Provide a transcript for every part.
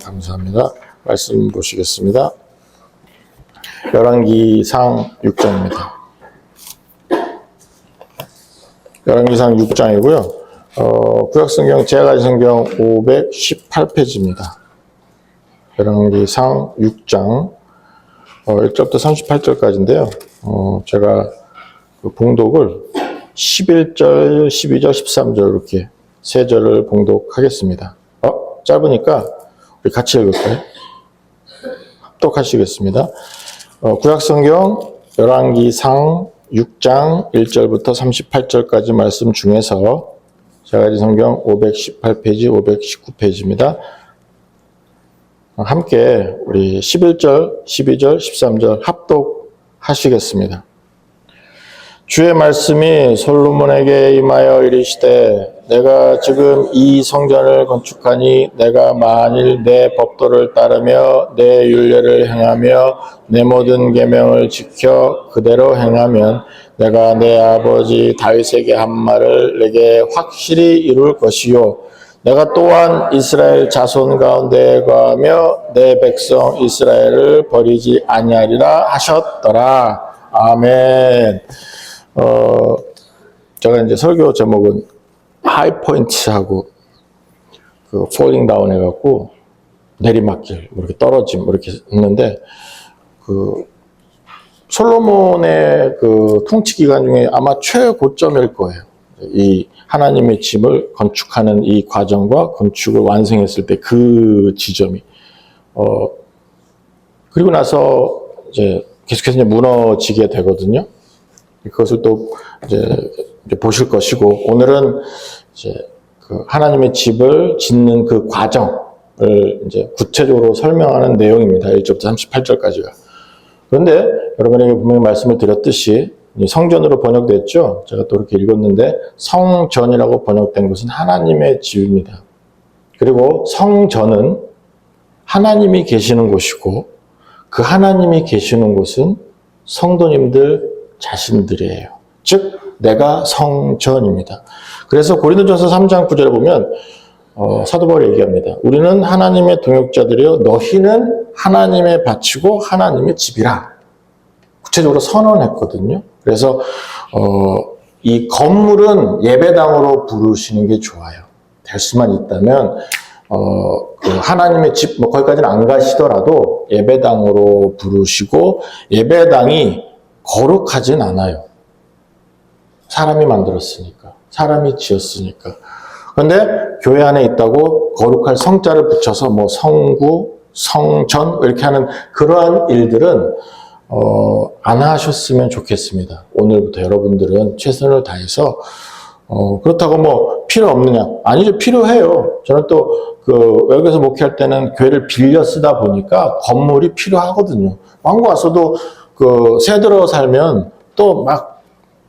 감사합니다. 말씀 보시겠습니다. 열왕기상 6장입니다. 열왕기상 6장이고요. 구약성경 제가지성경 518페이지입니다. 열왕기상 6장 1절부터 38절까지인데요. 제가 그 봉독을 11절, 12절, 13절 이렇게 세 절을 봉독하겠습니다. 짧으니까 우리 같이 읽을까요? 합독하시겠습니다. 구약성경 열왕기상 6장 1절부터 38절까지 말씀 중에서 제가지성경 518페이지, 519페이지입니다. 함께 우리 11절, 12절, 13절 합독하시겠습니다. 주의 말씀이 솔로몬에게 임하여 이르시되 내가 지금 이 성전을 건축하니 내가 만일 내 법도를 따르며 내 율례를 행하며 내 모든 계명을 지켜 그대로 행하면 내가 내 아버지 다윗에게 한 말을 내게 확실히 이룰 것이요 내가 또한 이스라엘 자손 가운데 거하며 내 백성 이스라엘을 버리지 아니하리라 하셨더라. 아멘. 제가 이제 설교 제목은 하이포인트하고 그 폴링 다운 해갖고 내리막길, 이렇게 떨어짐, 이렇게 했는데, 그 솔로몬의 그 통치 기간 중에 아마 최고점일 거예요. 이 하나님의 집을 건축하는 이 과정과 건축을 완성했을 때 그 지점이. 그리고 나서 이제 계속해서 이제 무너지게 되거든요. 그것을 또 이제 보실 것이고, 오늘은 이제 그 하나님의 집을 짓는 그 과정을 이제 구체적으로 설명하는 내용입니다. 1절부터 38절까지가. 그런데 여러분에게 분명히 말씀을 드렸듯이 성전으로 번역됐죠. 제가 또 이렇게 읽었는데 성전이라고 번역된 것은 하나님의 집입니다. 그리고 성전은 하나님이 계시는 곳이고 그 하나님이 계시는 곳은 성도님들 자신들이에요. 즉 내가 성전입니다. 그래서 고린도전서 3장 9절에 보면 사도 바울이 얘기합니다. 우리는 하나님의 동역자들이요 너희는 하나님의 밭이고 하나님의 집이라 구체적으로 선언했거든요. 그래서 이 건물은 예배당으로 부르시는 게 좋아요. 될 수만 있다면 그 하나님의 집 거기까지는 안 가시더라도 예배당으로 부르시고 예배당이 거룩하진 않아요. 사람이 만들었으니까. 사람이 지었으니까. 그런데 교회 안에 있다고 거룩할 성자를 붙여서 뭐 성구, 성전 이렇게 하는 그러한 일들은 안 하셨으면 좋겠습니다. 오늘부터 여러분들은 최선을 다해서 그렇다고 뭐 필요 없느냐? 아니죠. 필요해요. 저는 또 그 외국에서 목회할 때는 교회를 빌려 쓰다 보니까 건물이 필요하거든요. 한국 와서도 그 새 들어 살면 또 막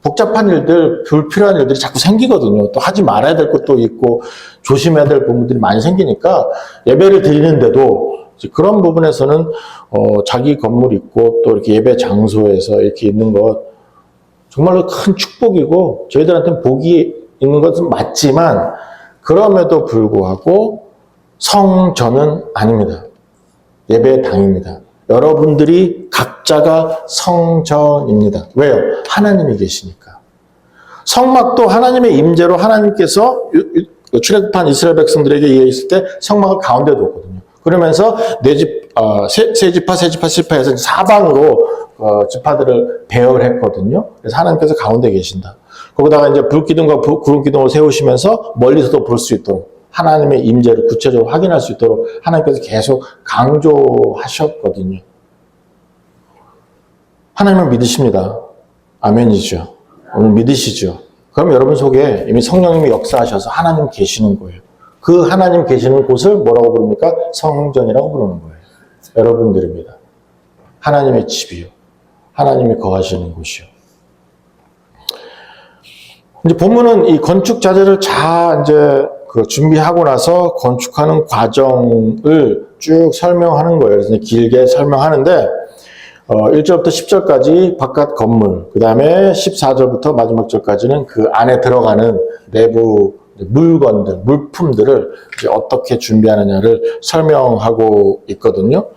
복잡한 일들, 불필요한 일들이 자꾸 생기거든요. 또 하지 말아야 될 것도 있고 조심해야 될 부분들이 많이 생기니까 예배를 드리는데도 그런 부분에서는 자기 건물 있고 또 이렇게 예배 장소에서 이렇게 있는 것 정말로 큰 축복이고 저희들한테는 복이 있는 것은 맞지만 그럼에도 불구하고 성전은 아닙니다. 예배당입니다. 여러분들이 각자가 성전입니다. 왜요? 하나님이 계시니까. 성막도 하나님의 임재로 하나님께서 출애굽한 이스라엘 백성들에게 이해했을 때 성막을 가운데 뒀거든요. 그러면서 세 지파에서 사방으로 지파들을 배열했거든요. 그래서 하나님께서 가운데 계신다. 거기다가 이제 불기둥과 구름 기둥을 세우시면서 멀리서도 볼 수 있도록 하나님의 임재를 구체적으로 확인할 수 있도록 하나님께서 계속 강조하셨거든요. 하나님을 믿으십니다. 아멘이죠. 오늘 믿으시죠. 그럼 여러분 속에 이미 성령님이 역사하셔서 하나님 계시는 거예요. 그 하나님 계시는 곳을 뭐라고 부릅니까? 성전이라고 부르는 거예요. 여러분들입니다. 하나님의 집이요. 하나님이 거하시는 곳이요. 이제 본문은 이 건축 자재를 이제 준비하고 나서 건축하는 과정을 쭉 설명하는 거예요. 그래서 길게 설명하는데, 1절부터 10절까지 바깥 건물, 그 다음에 14절부터 마지막 절까지는 그 안에 들어가는 내부 물건들, 물품들을 이제 어떻게 준비하느냐를 설명하고 있거든요.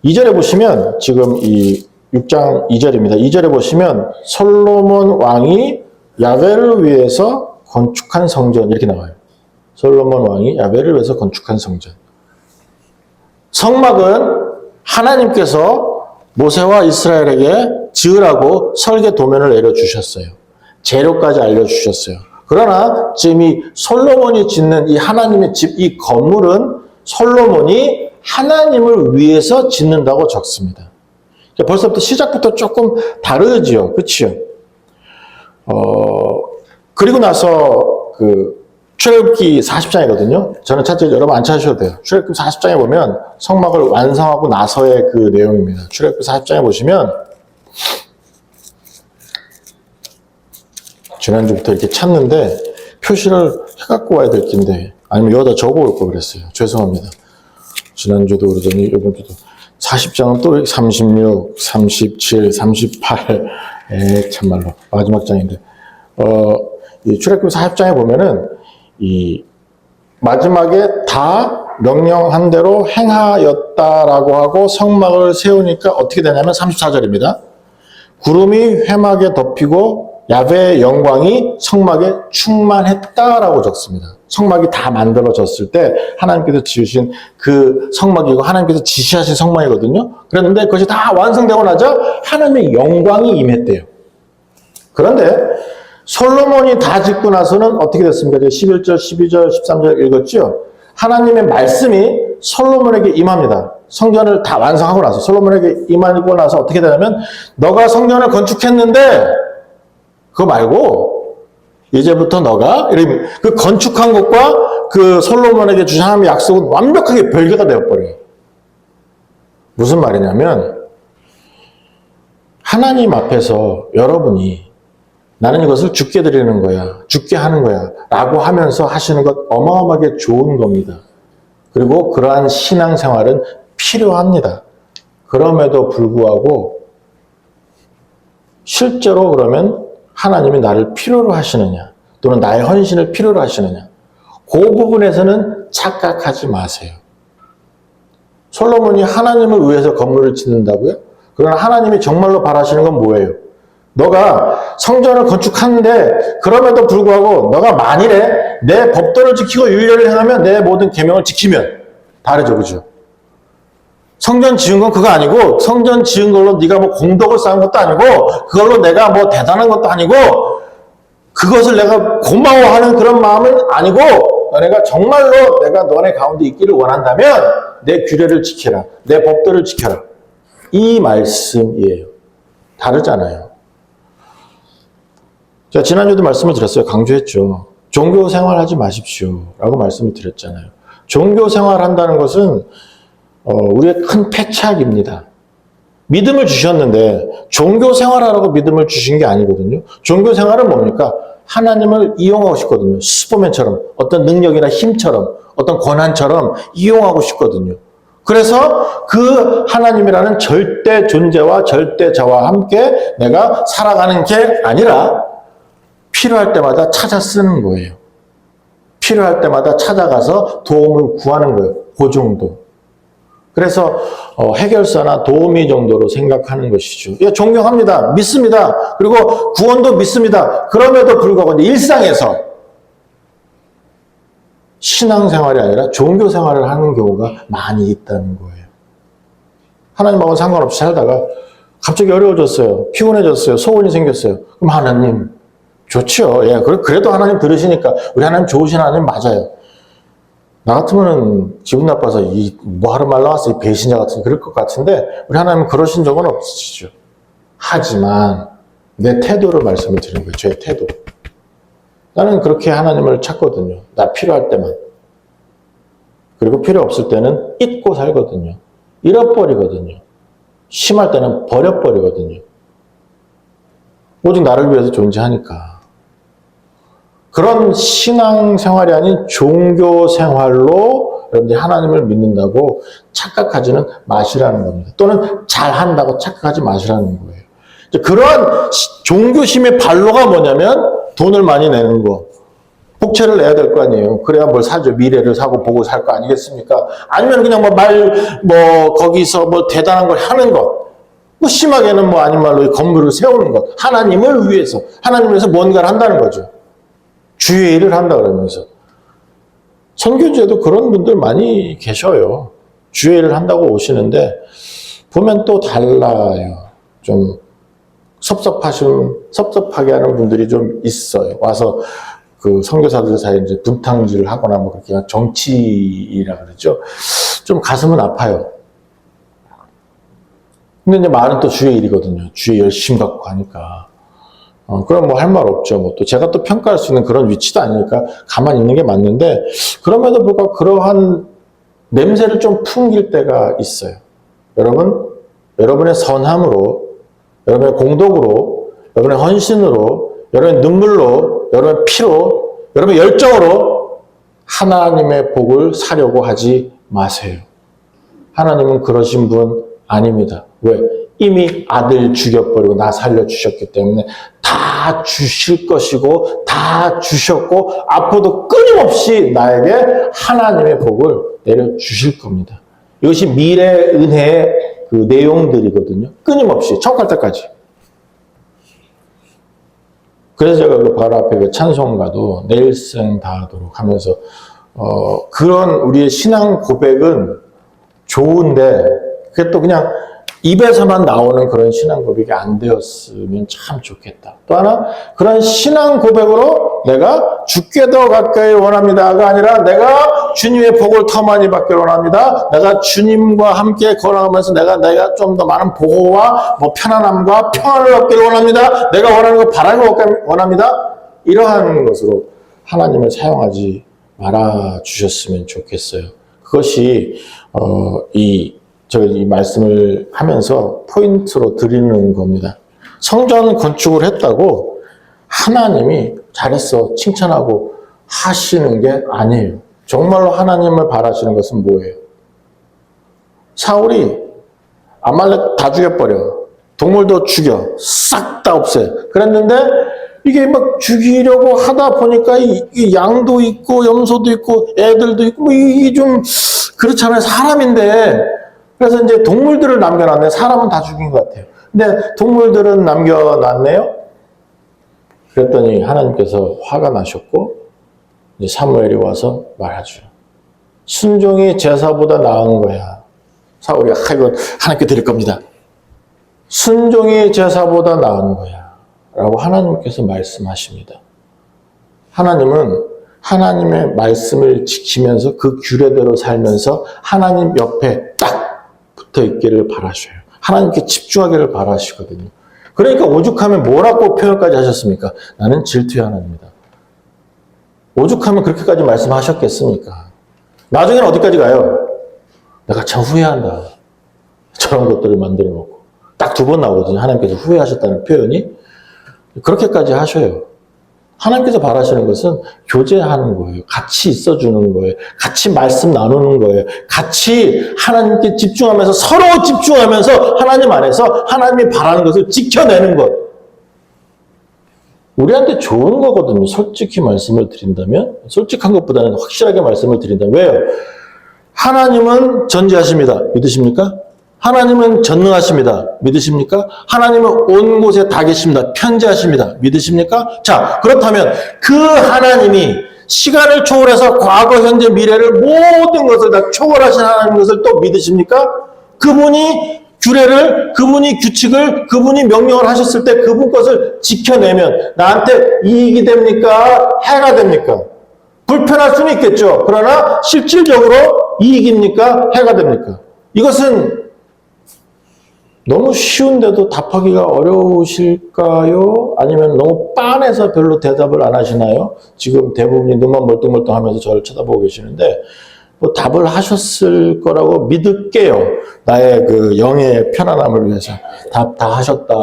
2절에 보시면 지금 이 6장 2절입니다. 2절에 보시면 솔로몬 왕이 야훼를 위해서 건축한 성전 이렇게 나와요. 솔로몬 왕이 야훼를 위해서 건축한 성전. 성막은 하나님께서 모세와 이스라엘에게 지으라고 설계 도면을 내려주셨어요. 재료까지 알려주셨어요. 그러나 지금 이 솔로몬이 짓는 이 하나님의 집, 이 건물은 솔로몬이 하나님을 위해서 짓는다고 적습니다. 벌써부터 시작부터 조금 다르지요. 그치요? 그리고 나서 출애굽기 40장이거든요. 저는 찾지 여러분 안 찾으셔도 돼요. 출애굽기 40장에 보면 성막을 완성하고 나서의 그 내용입니다. 출애굽기 40장에 보시면 지난주부터 이렇게 찾는데 표시를 해갖고 와야 될 텐데 아니면 여기다 적어올 걸 그랬어요. 죄송합니다. 지난주도 그러더니 이번주도 40장은 또 36, 37, 38 참말로 마지막 장인데 이 출애굽기 40장에 보면은 이 마지막에 다 명령한 대로 행하였다라고 하고 성막을 세우니까 어떻게 되냐면 34절입니다. 구름이 회막에 덮이고 야훼의 영광이 성막에 충만했다라고 적습니다. 성막이 다 만들어졌을 때 하나님께서 지으신 그 성막이고 하나님께서 지시하신 성막이거든요. 그런데 그것이 다 완성되고 나자 하나님의 영광이 임했대요. 그런데 솔로몬이 다 짓고 나서는 어떻게 됐습니까? 11절, 12절, 13절 읽었죠? 하나님의 말씀이 솔로몬에게 임합니다. 성전을 다 완성하고 나서 솔로몬에게 임하고 나서 어떻게 되냐면 너가 성전을 건축했는데 그거 말고 이제부터 너가 그 건축한 것과 그 솔로몬에게 주신 하나님의 약속은 완벽하게 별개가 되어버려요. 무슨 말이냐면 하나님 앞에서 여러분이 나는 이것을 주께 드리는 거야, 주께 하는 거야 라고 하면서 하시는 것 어마어마하게 좋은 겁니다. 그리고 그러한 신앙생활은 필요합니다. 그럼에도 불구하고 실제로 그러면 하나님이 나를 필요로 하시느냐 또는 나의 헌신을 필요로 하시느냐 그 부분에서는 착각하지 마세요. 솔로몬이 하나님을 위해서 건물을 짓는다고요? 그러나 하나님이 정말로 바라시는 건 뭐예요? 너가 성전을 건축하는데 그럼에도 불구하고 너가 만일에 내 법도를 지키고 율례를 행하면 내 모든 계명을 지키면 다르죠. 그죠? 성전 지은 건 그거 아니고 성전 지은 걸로 네가 뭐 공덕을 쌓은 것도 아니고 그걸로 내가 뭐 대단한 것도 아니고 그것을 내가 고마워하는 그런 마음은 아니고 너네가 정말로 내가 너네 가운데 있기를 원한다면 내 규례를 지켜라. 내 법도를 지켜라. 이 말씀이에요. 다르잖아요. 제가 지난주에도 말씀을 드렸어요. 강조했죠. 종교 생활하지 마십시오. 라고 말씀을 드렸잖아요. 종교 생활한다는 것은 우리의 큰 패착입니다. 믿음을 주셨는데 종교 생활하라고 믿음을 주신 게 아니거든요. 종교 생활은 뭡니까? 하나님을 이용하고 싶거든요. 슈퍼맨처럼 어떤 능력이나 힘처럼 어떤 권한처럼 이용하고 싶거든요. 그래서 그 하나님이라는 절대 존재와 절대자와 함께 내가 살아가는 게 아니라 필요할 때마다 찾아 쓰는 거예요. 필요할 때마다 찾아가서 도움을 구하는 거예요. 그 정도. 그래서 해결사나 도우미 정도로 생각하는 것이죠. 예, 존경합니다. 믿습니다. 그리고 구원도 믿습니다. 그럼에도 불구하고 일상에서 신앙생활이 아니라 종교생활을 하는 경우가 많이 있다는 거예요. 하나님하고 상관없이 살다가 갑자기 어려워졌어요. 피곤해졌어요. 소원이 생겼어요. 그럼 하나님 좋죠. 예, 그래도 하나님 들으시니까 우리 하나님 좋으신 하나님 맞아요. 나 같으면 기분 나빠서 뭐 하러 말 나왔어 이 배신자 같은 그럴 것 같은데 우리 하나님은 그러신 적은 없으시죠. 하지만 내 태도를 말씀을 드리는 거예요. 제 태도. 나는 그렇게 하나님을 찾거든요. 나 필요할 때만. 그리고 필요 없을 때는 잊고 살거든요. 잃어버리거든요. 심할 때는 버려버리거든요. 오직 나를 위해서 존재하니까. 그런 신앙생활이 아닌 종교생활로 여러분들이 하나님을 믿는다고 착각하지는 마시라는 겁니다. 또는 잘한다고 착각하지 마시라는 거예요. 그런 종교심의 반로가 뭐냐면 돈을 많이 내는 거. 복채를 내야 될 거 아니에요. 그래야 뭘 사죠. 미래를 사고 보고 살 거 아니겠습니까? 아니면 그냥 거기서 대단한 걸 하는 것. 심하게는 아닌 말로 건물을 세우는 것. 하나님을 위해서 뭔가를 한다는 거죠. 주의 일을 한다 그러면서. 선교제도 그런 분들 많이 계셔요. 주의 일을 한다고 오시는데, 보면 또 달라요. 좀 섭섭하게 하는 분들이 좀 있어요. 와서 그 선교사들 사이에 이제 분탕질을 하거나 그렇게 정치라 그러죠. 좀 가슴은 아파요. 근데 이제 말은 또 주의 일이거든요. 주의 열심 갖고 가니까. 그럼 할 말 없죠. 또 제가 또 평가할 수 있는 그런 위치도 아니니까 가만히 있는 게 맞는데, 그럼에도 불구하고 그러한 냄새를 좀 풍길 때가 있어요. 여러분의 선함으로, 여러분의 공덕으로, 여러분의 헌신으로, 여러분의 눈물로, 여러분의 피로, 여러분의 열정으로 하나님의 복을 사려고 하지 마세요. 하나님은 그러신 분 아닙니다. 왜? 이미 아들 죽여버리고 나 살려주셨기 때문에 다 주실 것이고 다 주셨고 앞으로도 끊임없이 나에게 하나님의 복을 내려주실 겁니다. 이것이 미래 은혜의 그 내용들이거든요. 끊임없이 천국 갈 때까지. 그래서 제가 그 바로 앞에 그 찬송가도 내일생 다하도록 하면서 그런 우리의 신앙 고백은 좋은데 그게 또 그냥 입에서만 나오는 그런 신앙 고백이 안 되었으면 참 좋겠다. 또 하나 그런 신앙 고백으로 내가 주께 더 가까이 원합니다가 아니라 내가 주님의 복을 더 많이 받기를 원합니다. 내가 주님과 함께 걸어가면서 내가 좀 더 많은 보호와 편안함과 평안을 얻기를 원합니다. 내가 원하는 거 바라는 거 원합니다. 이러한 것으로 하나님을 사용하지 말아 주셨으면 좋겠어요. 그것이 제가 이 말씀을 하면서 포인트로 드리는 겁니다. 성전 건축을 했다고 하나님이 잘했어 칭찬하고 하시는 게 아니에요. 정말로 하나님을 바라시는 것은 뭐예요? 사울이 아말렉 다 죽여버려. 동물도 죽여. 싹 다 없애. 그랬는데 이게 죽이려고 하다 보니까 이 양도 있고 염소도 있고 애들도 있고 이게 좀 그렇잖아요. 사람인데 그래서 이제 동물들을 남겨놨네. 사람은 다 죽인 것 같아요. 근데 동물들은 남겨놨네요. 그랬더니 하나님께서 화가 나셨고 이제 사무엘이 와서 말하죠. 순종이 제사보다 나은 거야. 사울이 이건 하나님께 드릴 겁니다. 순종이 제사보다 나은 거야. 라고 하나님께서 말씀하십니다. 하나님은 하나님의 말씀을 지키면서 그 규례대로 살면서 하나님 옆에 딱 붙어 있기를 바라셔요. 하나님께 집중하기를 바라시거든요. 그러니까 오죽하면 뭐라고 표현까지 하셨습니까? 나는 질투의 하나님이다. 오죽하면 그렇게까지 말씀하셨겠습니까? 나중에는 어디까지 가요? 내가 참 후회한다. 저런 것들을 만들어 놓고. 딱 2번 나오거든요. 하나님께서 후회하셨다는 표현이. 그렇게까지 하셔요. 하나님께서 바라시는 것은 교제하는 거예요. 같이 있어주는 거예요. 같이 말씀 나누는 거예요. 같이 하나님께 집중하면서 서로 집중하면서 하나님 안에서 하나님이 바라는 것을 지켜내는 것. 우리한테 좋은 거거든요. 솔직히 말씀을 드린다면. 솔직한 것보다는 확실하게 말씀을 드린다면. 왜요? 하나님은 전지하십니다. 믿으십니까? 하나님은 전능하십니다. 믿으십니까? 하나님은 온 곳에 다 계십니다. 편재하십니다. 믿으십니까? 자, 그렇다면 그 하나님이 시간을 초월해서 과거, 현재, 미래를 모든 것을 다 초월하신 하나님 것을 또 믿으십니까? 그분이 규례를, 그분이 규칙을, 그분이 명령을 하셨을 때 그분 것을 지켜내면 나한테 이익이 됩니까? 해가 됩니까? 불편할 수는 있겠죠. 그러나 실질적으로 이익입니까? 해가 됩니까? 이것은 너무 쉬운데도 답하기가 어려우실까요? 아니면 너무 빤해서 별로 대답을 안 하시나요? 지금 대부분이 눈만 멀뚱멀뚱하면서 저를 쳐다보고 계시는데 답을 하셨을 거라고 믿을게요. 나의 그 영의 편안함을 위해서 다 하셨다.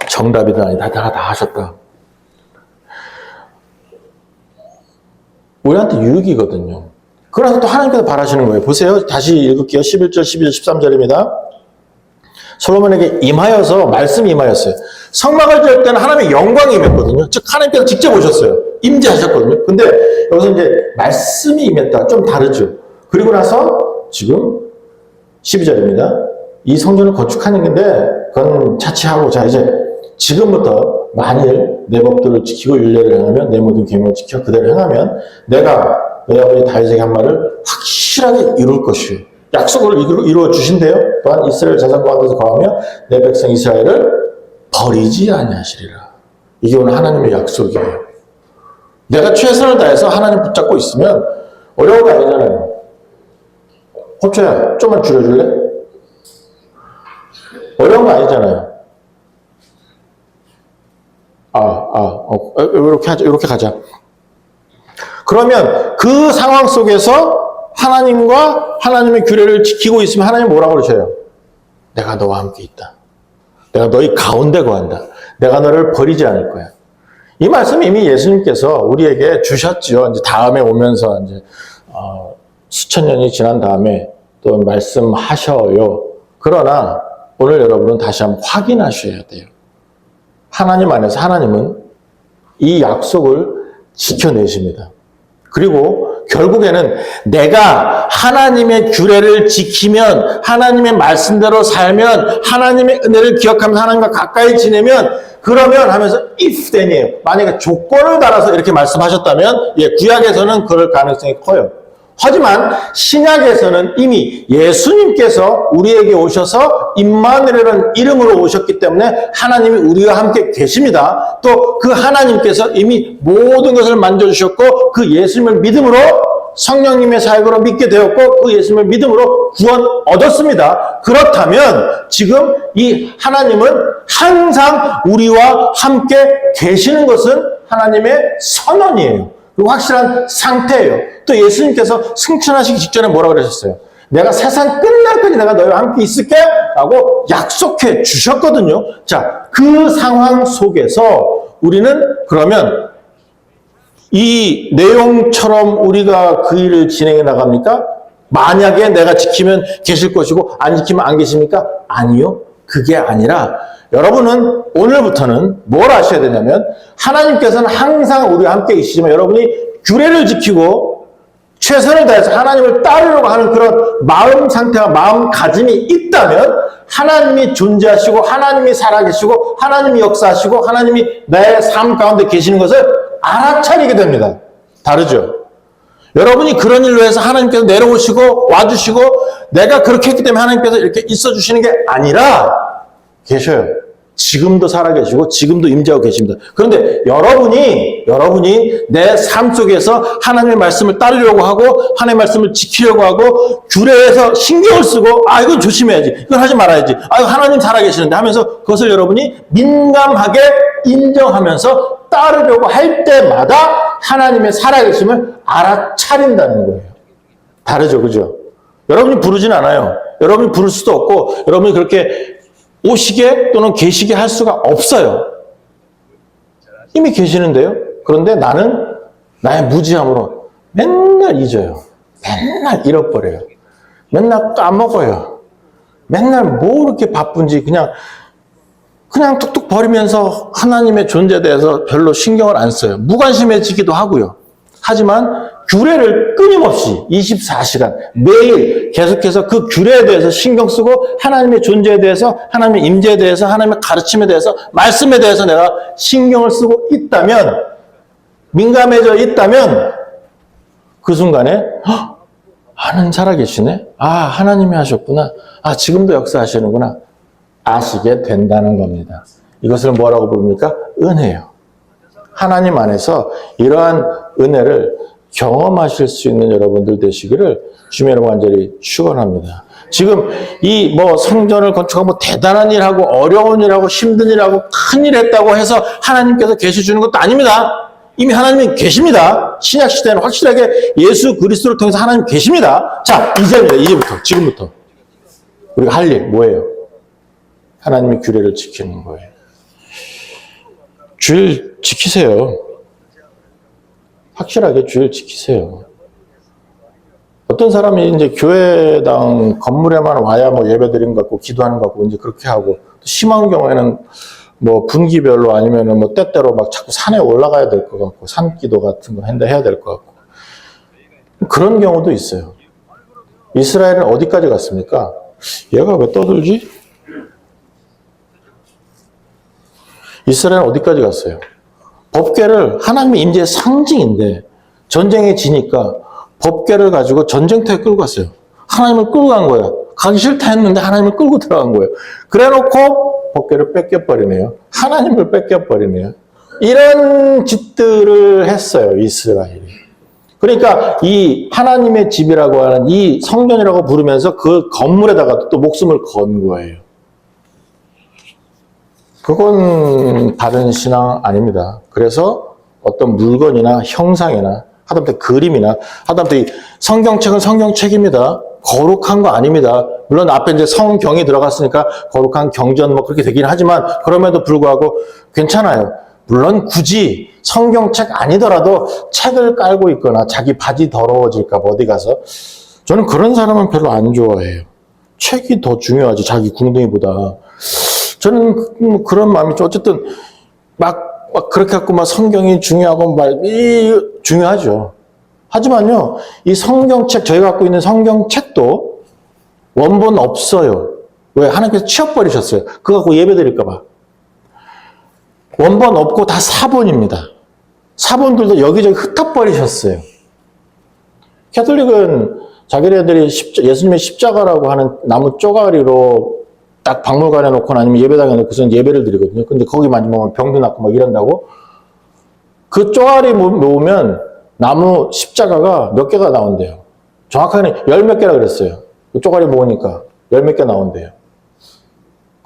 정답이다. 다 하셨다. 우리한테 유익이거든요. 그래서 또 하나님께서 바라시는 거예요. 보세요. 다시 읽을게요. 11절, 12절, 13절입니다. 솔로몬에게 임하여서 말씀이 임하였어요. 성막을 지을 때는 하나님의 영광이 임했거든요. 즉 하나님께서 직접 오셨어요. 임재하셨거든요. 근데 여기서 이제 말씀이 임했다. 좀 다르죠. 그리고 나서 지금 12절입니다. 이 성전을 건축하는 건데 그건 차치하고 자 이제 지금부터 만일 내 법도를 지키고 율례를 행하면 내 모든 계명을 지켜 그대로 행하면 내가 너희 아버지 다윗에게 한 말을 확실하게 이룰 것이요. 약속을 이루어 주신대요. 또한 이스라엘 자손 가운데서 거하며 내 백성 이스라엘을 버리지 아니하시리라. 이게 오늘 하나님의 약속이에요. 내가 최선을 다해서 하나님 붙잡고 있으면 어려운 거 아니잖아요. 호초야, 좀만 줄여줄래? 어려운 거 아니잖아요. 이렇게 하자, 이렇게 가자. 그러면 그 상황 속에서 하나님과 하나님의 규례를 지키고 있으면 하나님 뭐라고 그러셔요? 내가 너와 함께 있다. 내가 너희 가운데 거한다. 내가 너를 버리지 않을 거야. 이 말씀 이미 예수님께서 우리에게 주셨지요. 이제 다음에 오면서 이제 수천 년이 지난 다음에 또 말씀하셔요. 그러나 오늘 여러분은 다시 한번 확인하셔야 돼요. 하나님 안에서 하나님은 이 약속을 지켜내십니다. 그리고 결국에는 내가 하나님의 규례를 지키면 하나님의 말씀대로 살면 하나님의 은혜를 기억하면서 하나님과 가까이 지내면 그러면 하면서 if then이에요. 만약에 조건을 달아서 이렇게 말씀하셨다면 구약에서는 그럴 가능성이 커요. 하지만 신약에서는 이미 예수님께서 우리에게 오셔서 임마누엘이라는 이름으로 오셨기 때문에 하나님이 우리와 함께 계십니다. 또 그 하나님께서 이미 모든 것을 만져주셨고 그 예수님을 믿음으로 성령님의 사역으로 믿게 되었고 그 예수님을 믿음으로 구원 얻었습니다. 그렇다면 지금 이 하나님은 항상 우리와 함께 계시는 것은 하나님의 선언이에요. 확실한 상태예요. 또 예수님께서 승천하시기 직전에 뭐라고 그러셨어요? 내가 세상 끝날까지 내가 너희와 함께 있을게 라고 약속해 주셨거든요. 자, 그 상황 속에서 우리는 그러면 이 내용처럼 우리가 그 일을 진행해 나갑니까? 만약에 내가 지키면 계실 것이고 안 지키면 안 계십니까? 아니요. 그게 아니라 여러분은 오늘부터는 뭘 아셔야 되냐면 하나님께서는 항상 우리와 함께 계시지만 여러분이 규례를 지키고 최선을 다해서 하나님을 따르려고 하는 그런 마음 상태와 마음가짐이 있다면 하나님이 존재하시고 하나님이 살아계시고 하나님이 역사하시고 하나님이 내 삶 가운데 계시는 것을 알아차리게 됩니다. 다르죠? 여러분이 그런 일로 해서 하나님께서 내려오시고 와주시고 내가 그렇게 했기 때문에 하나님께서 이렇게 있어주시는 게 아니라 계셔요. 지금도 살아계시고 지금도 임재하고 계십니다. 그런데 여러분이 내 삶 속에서 하나님의 말씀을 따르려고 하고 하나님의 말씀을 지키려고 하고 규례에서 신경을 쓰고 이건 조심해야지. 이건 하지 말아야지. 하나님 살아계시는데 하면서 그것을 여러분이 민감하게 인정하면서 따르려고 할 때마다 하나님의 살아계심을 알아차린다는 거예요. 다르죠. 그죠? 여러분이 부르진 않아요. 여러분이 부를 수도 없고 여러분이 그렇게 오시게 또는 계시게 할 수가 없어요. 이미 계시는데요. 그런데 나는 나의 무지함으로 맨날 잊어요. 맨날 잃어버려요. 맨날 까먹어요. 맨날 뭐 이렇게 바쁜지 그냥 툭툭 버리면서 하나님의 존재에 대해서 별로 신경을 안 써요. 무관심해지기도 하고요. 하지만 규례를 끊임없이 24시간 매일 계속해서 그 규례에 대해서 신경 쓰고 하나님의 존재에 대해서 하나님의 임재에 대해서 하나님의 가르침에 대해서 말씀에 대해서 내가 신경을 쓰고 있다면 민감해져 있다면 그 순간에 하나님 살아계시네. 하나님이 하셨구나. 지금도 역사하시는구나. 아시게 된다는 겁니다. 이것을 뭐라고 부릅니까? 은혜예요. 하나님 안에서 이러한 은혜를 경험하실 수 있는 여러분들 되시기를 주님의 이름으로 간절히 축원합니다. 지금 이 성전을 건축하고 대단한 일하고 어려운 일하고 힘든 일하고 큰 일 했다고 해서 하나님께서 계셔주는 것도 아닙니다. 이미 하나님이 계십니다. 신약 시대는 확실하게 예수 그리스도를 통해서 하나님 계십니다. 자, 이제부터 지금부터 우리가 할 일 뭐예요? 하나님의 규례를 지키는 거예요. 주일 지키세요. 확실하게 주일 지키세요. 어떤 사람이 이제 교회당 건물에만 와야 뭐 예배 드리는 것 같고 기도하는 것 같고 이제 그렇게 하고, 심한 경우에는 뭐 분기별로 아니면은 뭐 때때로 막 자꾸 산에 올라가야 될 것 같고 산기도 같은 거 해야 될 것 같고 그런 경우도 있어요. 이스라엘은 어디까지 갔습니까? 얘가 왜 떠들지? 이스라엘은 어디까지 갔어요? 법궤를 하나님의 임재의 상징인데 전쟁에 지니까 법궤를 가지고 전쟁터에 끌고 갔어요. 하나님을 끌고 간 거야. 가기 싫다 했는데 하나님을 끌고 들어간 거예요. 그래놓고 법궤를 뺏겨버리네요. 하나님을 뺏겨버리네요. 이런 짓들을 했어요, 이스라엘이. 그러니까 이 하나님의 집이라고 하는 이 성전이라고 부르면서 그 건물에다가 또 목숨을 건 거예요. 그건 바른 신앙 아닙니다. 그래서 어떤 물건이나 형상이나 하다못해 그림이나 하다못해 성경책은 성경책입니다. 거룩한 거 아닙니다. 물론 앞에 이제 성경이 들어갔으니까 거룩한 경전 뭐 그렇게 되긴 하지만 그럼에도 불구하고 괜찮아요. 물론 굳이 성경책 아니더라도 책을 깔고 있거나 자기 바지 더러워질까 봐 어디 가서 저는 그런 사람은 별로 안 좋아해요. 책이 더 중요하지 자기 궁둥이보다. 저는 그런 마음이 좀 어쨌든 막 그렇게 갖고 막 성경이 중요하고 중요하죠. 하지만요, 이 성경책, 저희가 갖고 있는 성경책도 원본 없어요. 왜? 하나님께서 치워버리셨어요. 그거 갖고 예배 드릴까봐. 원본 없고 다 사본입니다. 사본들도 여기저기 흩어버리셨어요. 캐톨릭은 자기네들이 예수님의 십자가라고 하는 나무 쪼가리로 딱 박물관에 놓거나 아니면 예배당에 놓고서 예배를 드리거든요. 근데 거기 만지면 병도 낫고 막 이런다고. 그 쪼가리 모으면 나무 십자가가 몇 개가 나온대요. 정확하게는 10몇 개라 그랬어요. 그 쪼가리 모으니까 10몇 개 나온대요.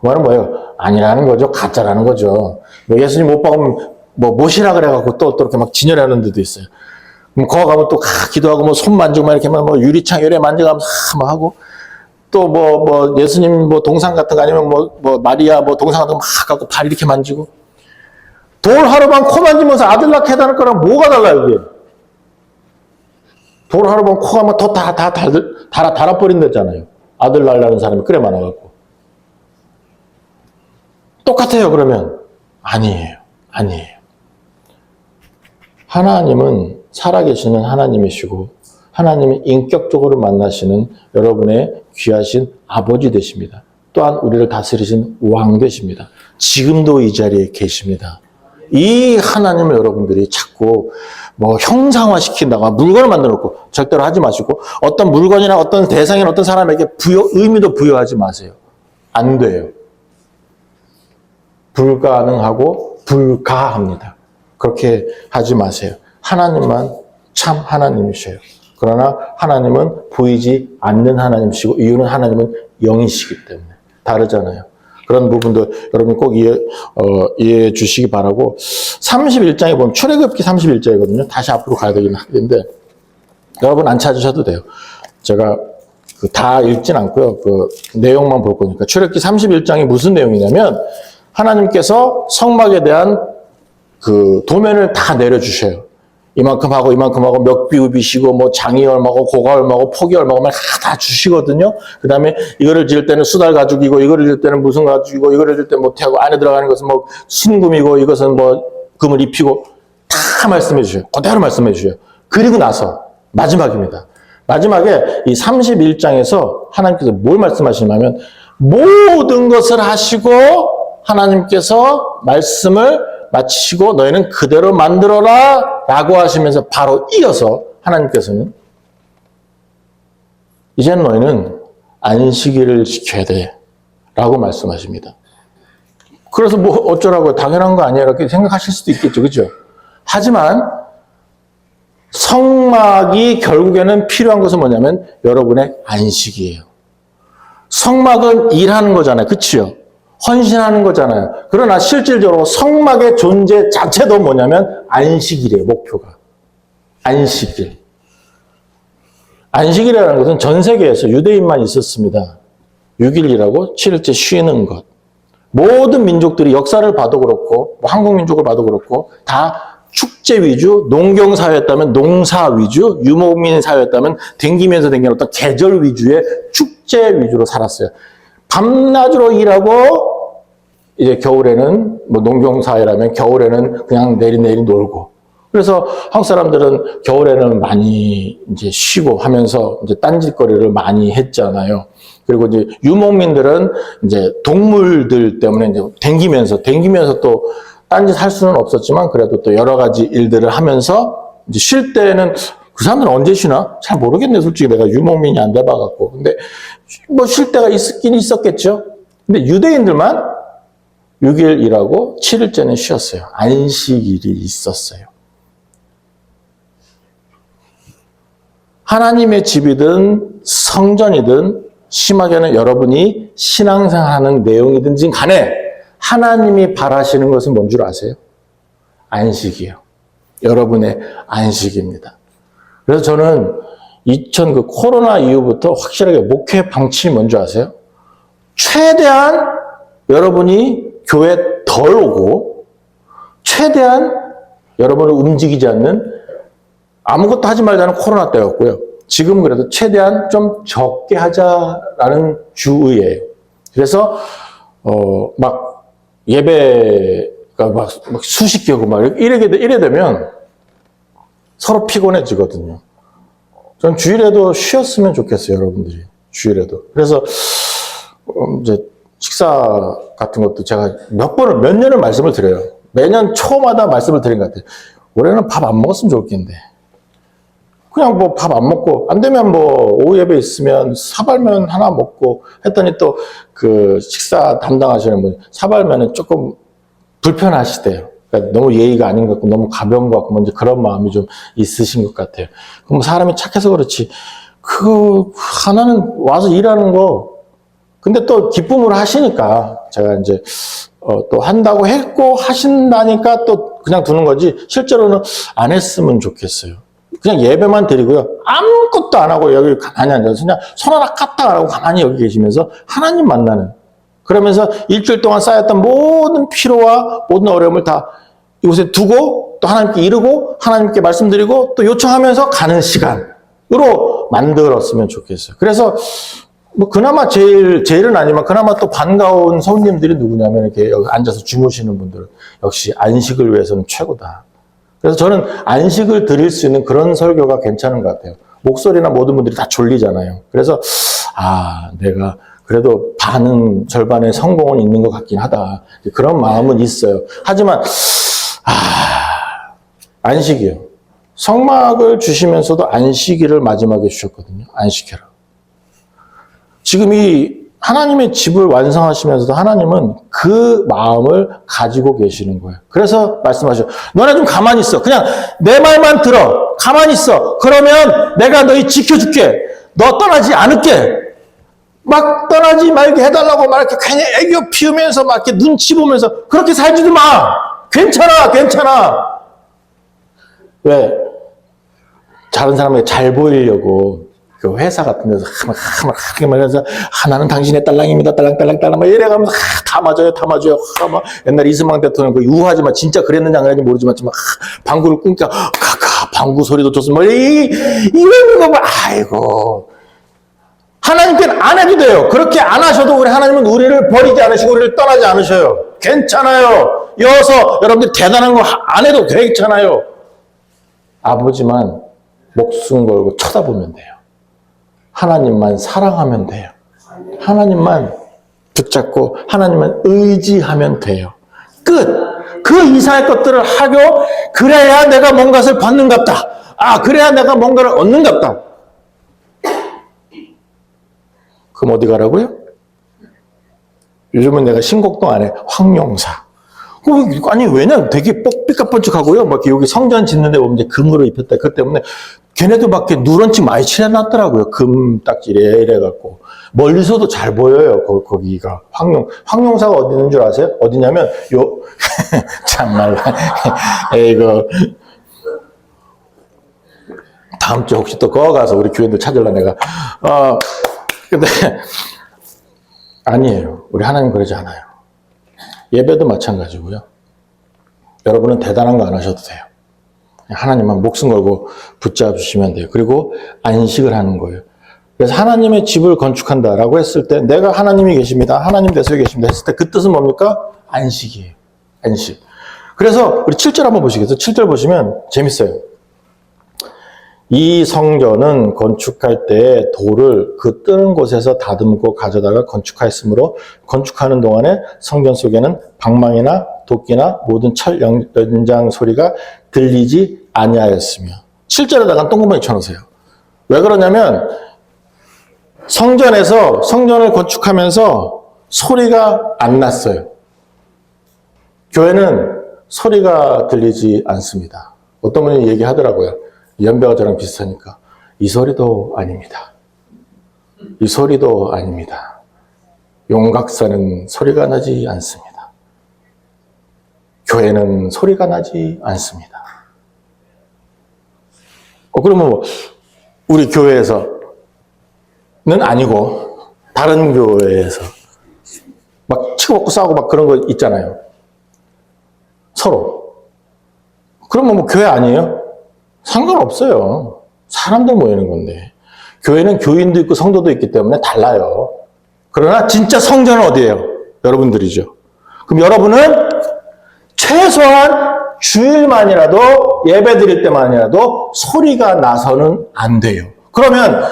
그 말은 뭐예요? 아니라는 거죠. 가짜라는 거죠. 뭐 예수님 못 박으면 뭐 못이라 그래갖고 또 이렇게 막 진열하는 데도 있어요. 그럼 거기 가면 또 기도하고 뭐 손 만지고 막 이렇게 뭐 유리창 열에 만져가면서 막 하고 또 뭐 예수님 뭐 동상 같은 거 아니면 뭐 마리아 뭐 동상 같은 거 막 갖고 발 이렇게 만지고 돌 하루만 코 만지면서 아들 낳게 해달라는 거랑 뭐가 달라요, 이게? 돌 하루만 코 가면 더 달아버린다잖아요. 아들 낳으려는 사람이 그래 많아갖고. 똑같아요, 그러면? 아니에요. 하나님은 살아계시는 하나님이시고 하나님이 인격적으로 만나시는 여러분의 귀하신 아버지 되십니다. 또한 우리를 다스리신 왕 되십니다. 지금도 이 자리에 계십니다. 이 하나님을 여러분들이 자꾸 뭐 형상화시킨다거나 물건을 만들어 놓고 절대로 하지 마시고 어떤 물건이나 어떤 대상이나 어떤 사람에게 의미도 부여하지 마세요. 안 돼요. 불가능하고 불가합니다. 그렇게 하지 마세요. 하나님만 참 하나님이셔요. 그러나 하나님은 보이지 않는 하나님이시고 이유는 하나님은 영이시기 때문에 다르잖아요. 그런 부분도 여러분 꼭 이해해 주시기 바라고 31장에 보면 출애굽기 31장이거든요. 다시 앞으로 가야 되긴 하는데 여러분 안 찾으셔도 돼요. 제가 다 읽진 않고요. 그 내용만 볼 거니까 출애굽기 31장이 무슨 내용이냐면 하나님께서 성막에 대한 그 도면을 다 내려주셔요. 이만큼 하고 몇 비읍이시고 뭐 장이 얼마고 고가 얼마고 폭이 얼마고 다 주시거든요. 그 다음에 이거를 지을 때는 수달 가죽이고 이거를 지을 때는 무슨 가죽이고 이거를 지을 때는 못하고 안에 들어가는 것은 뭐 순금이고 이것은 뭐 금을 입히고 다 말씀해 주셔요. 그대로 말씀해 주셔요. 그리고 나서 마지막입니다. 마지막에 이 31장에서 하나님께서 뭘 말씀하시냐면 모든 것을 하시고 하나님께서 말씀을 마치시고 너희는 그대로 만들어라 라고 하시면서 바로 이어서 하나님께서는 이제는 너희는 안식일을 지켜야 돼 라고 말씀하십니다. 그래서 뭐 어쩌라고요? 당연한 거 아니야 이렇게 생각하실 수도 있겠죠. 그렇죠? 하지만 성막이 결국에는 필요한 것은 뭐냐면 여러분의 안식이에요. 성막은 일하는 거잖아요. 그치요? 헌신하는 거잖아요. 그러나 실질적으로 성막의 존재 자체도 뭐냐면 안식일이에요. 목표가. 안식일. 안식일이라는 것은 전 세계에서 유대인만 있었습니다. 6일이라고 7일째 쉬는 것. 모든 민족들이 역사를 봐도 그렇고 한국 민족을 봐도 그렇고 다 축제 위주, 농경 사회였다면 농사 위주, 유목민 사회였다면 댕기면서 댕기는 어떤 계절 위주의 축제 위주로 살았어요. 밤낮으로 일하고 이제 겨울에는 뭐 농경 사회라면 겨울에는 그냥 내리 놀고. 그래서 한국 사람들은 겨울에는 많이 이제 쉬고 하면서 이제 딴짓거리를 많이 했잖아요. 그리고 이제 유목민들은 이제 동물들 때문에 이제 댕기면서 또 딴짓 할 수는 없었지만 그래도 또 여러 가지 일들을 하면서 이제 쉴 때는 그 사람들은 언제 쉬나? 잘 모르겠네, 솔직히. 내가 유목민이 안 돼봐갖고. 근데 뭐 쉴 때가 있긴 있었겠죠. 근데 유대인들만 6일 일하고 7일째는 쉬었어요. 안식일이 있었어요. 하나님의 집이든 성전이든 심하게는 여러분이 신앙생활하는 내용이든지 간에 하나님이 바라시는 것은 뭔 줄 아세요? 안식이에요. 여러분의 안식입니다. 그래서 저는 그 코로나 이후부터 확실하게 목회 방침이 뭔지 아세요? 최대한 여러분이 교회 덜 오고 최대한 여러분을 움직이지 않는 아무것도 하지 말자는 코로나 때였고요. 지금 그래도 최대한 좀 적게 하자라는 주의예요. 그래서 막 예배가 막 수십 개고 막 이래 되면 서로 피곤해지거든요. 전 주일에도 쉬었으면 좋겠어요, 여러분들이. 주일에도. 그래서 이제 식사 같은 것도 제가 몇 년을 말씀을 드려요. 매년 초마다 말씀을 드린 것 같아요. 올해는 밥 안 먹었으면 좋겠는데. 그냥 뭐 밥 안 먹고, 안 되면 뭐 오후 예배 있으면 사발면 하나 먹고 했더니 또 그 식사 담당하시는 분, 사발면은 조금 불편하시대요. 그러니까 너무 예의가 아닌 것 같고, 너무 가벼운 것 같고, 먼저 그런 마음이 좀 있으신 것 같아요. 그럼 사람이 착해서 그렇지. 하나는 와서 일하는 거, 근데 또 기쁨으로 하시니까, 제가 이제, 또 한다고 했고, 하신다니까 또 그냥 두는 거지, 실제로는 안 했으면 좋겠어요. 그냥 예배만 드리고요. 아무것도 안 하고 여기 가만히 앉아서 그냥 손 하나 까딱 안 하고 가만히 여기 계시면서 하나님 만나는. 그러면서 일주일 동안 쌓였던 모든 피로와 모든 어려움을 다 이곳에 두고 또 하나님께 이르고 하나님께 말씀드리고 또 요청하면서 가는 시간으로 만들었으면 좋겠어요. 그래서 뭐 그나마 제일은 아니지만 그나마 또 반가운 손님들이 누구냐면 이렇게 여기 앉아서 주무시는 분들은 역시 안식을 위해서는 최고다. 그래서 저는 안식을 드릴 수 있는 그런 설교가 괜찮은 것 같아요. 목소리나 모든 분들이 다 졸리잖아요. 그래서 내가 그래도 절반의 성공은 있는 것 같긴 하다. 그런 마음은 있어요. 하지만 안식이요. 성막을 주시면서도 안식일을 마지막에 주셨거든요. 안식해라. 지금 이 하나님의 집을 완성하시면서도 하나님은 그 마음을 가지고 계시는 거예요. 그래서 말씀하셔. 너네 좀 가만히 있어. 그냥 내 말만 들어. 가만히 있어. 그러면 내가 너희 지켜줄게. 너 떠나지 않을게. 막 떠나지 말게 해달라고 막 이렇게 괜히 애교 피우면서 막 이렇게 눈치 보면서 그렇게 살지도 마. 괜찮아. 왜? 다른 사람에게 잘 보이려고 그 회사 같은 데서 하게 말해서 나는 당신의 딸랑입니다. 딸랑 막 이래가면서 다 맞아요. 막 옛날 이승만 대통령 그 유하지만 진짜 그랬는지 안 그랬는지 모르지만 방구를 끊니까 방구 소리도 좋습니다. 이런 거 봐. 아이고. 하나님께는 안 해도 돼요. 그렇게 안 하셔도 우리 하나님은 우리를 버리지 않으시고 우리를 떠나지 않으셔요. 괜찮아요. 이어서 여러분들 대단한 거 안 해도 괜찮아요. 아버지만 목숨 걸고 쳐다보면 돼요. 하나님만 사랑하면 돼요. 하나님만 붙잡고 하나님만 의지하면 돼요. 끝! 그 이상의 것들을 하고 그래야 내가 뭔가를 받는갑다. 그래야 내가 뭔가를 얻는갑다. 그럼 어디 가라고요? 요즘은 내가 신곡동 안에 황룡사. 아니, 왜냐? 되게 삐까뻔쩍하고요. 막 여기 성전 짓는데 보면 이제 금으로 입혔다. 그 때문에 걔네도 막 누런치 많이 칠해놨더라고요. 금 딱지래 이래갖고. 멀리서도 잘 보여요. 거기가. 황룡사가 어디 있는 줄 아세요? 어디냐면, 참말로. 이거. 다음 주 혹시 또 거기 가서 우리 교인들 찾으려 내가. 근데, 아니에요. 우리 하나님 그러지 않아요. 예배도 마찬가지고요. 여러분은 대단한 거 안 하셔도 돼요. 하나님만 목숨 걸고 붙잡으시면 돼요. 그리고 안식을 하는 거예요. 그래서 하나님의 집을 건축한다라고 했을 때 내가 하나님이 계십니다. 하나님 내속에 계십니다. 했을 때 그 뜻은 뭡니까? 안식이에요. 안식. 그래서 우리 7절 한번 보시겠어요? 7절 보시면 재밌어요. 이 성전은 건축할 때 돌을 그 뜨는 곳에서 다듬고 가져다가 건축하였으므로 건축하는 동안에 성전 속에는 방망이나 도끼나 모든 철 연장 소리가 들리지 아니하였으며 7절에다가 똥구멍이 쳐놓으세요. 왜 그러냐면 성전에서 성전을 건축하면서 소리가 안 났어요. 교회는 소리가 들리지 않습니다. 어떤 분이 얘기하더라고요. 연배가 저랑 비슷하니까 이 소리도 아닙니다. 이 소리도 아닙니다. 용각사는 소리가 나지 않습니다. 교회는 소리가 나지 않습니다. 그러면 뭐 우리 교회에서는 아니고 다른 교회에서 막 치고받고 싸우고 막 그런 거 있잖아요. 서로. 그러면 뭐 교회 아니에요? 상관없어요. 사람들 모이는 건데. 교회는 교인도 있고 성도도 있기 때문에 달라요. 그러나 진짜 성전은 어디예요? 여러분들이죠. 그럼 여러분은 최소한 주일만이라도 예배 드릴 때만이라도 소리가 나서는 안 돼요. 그러면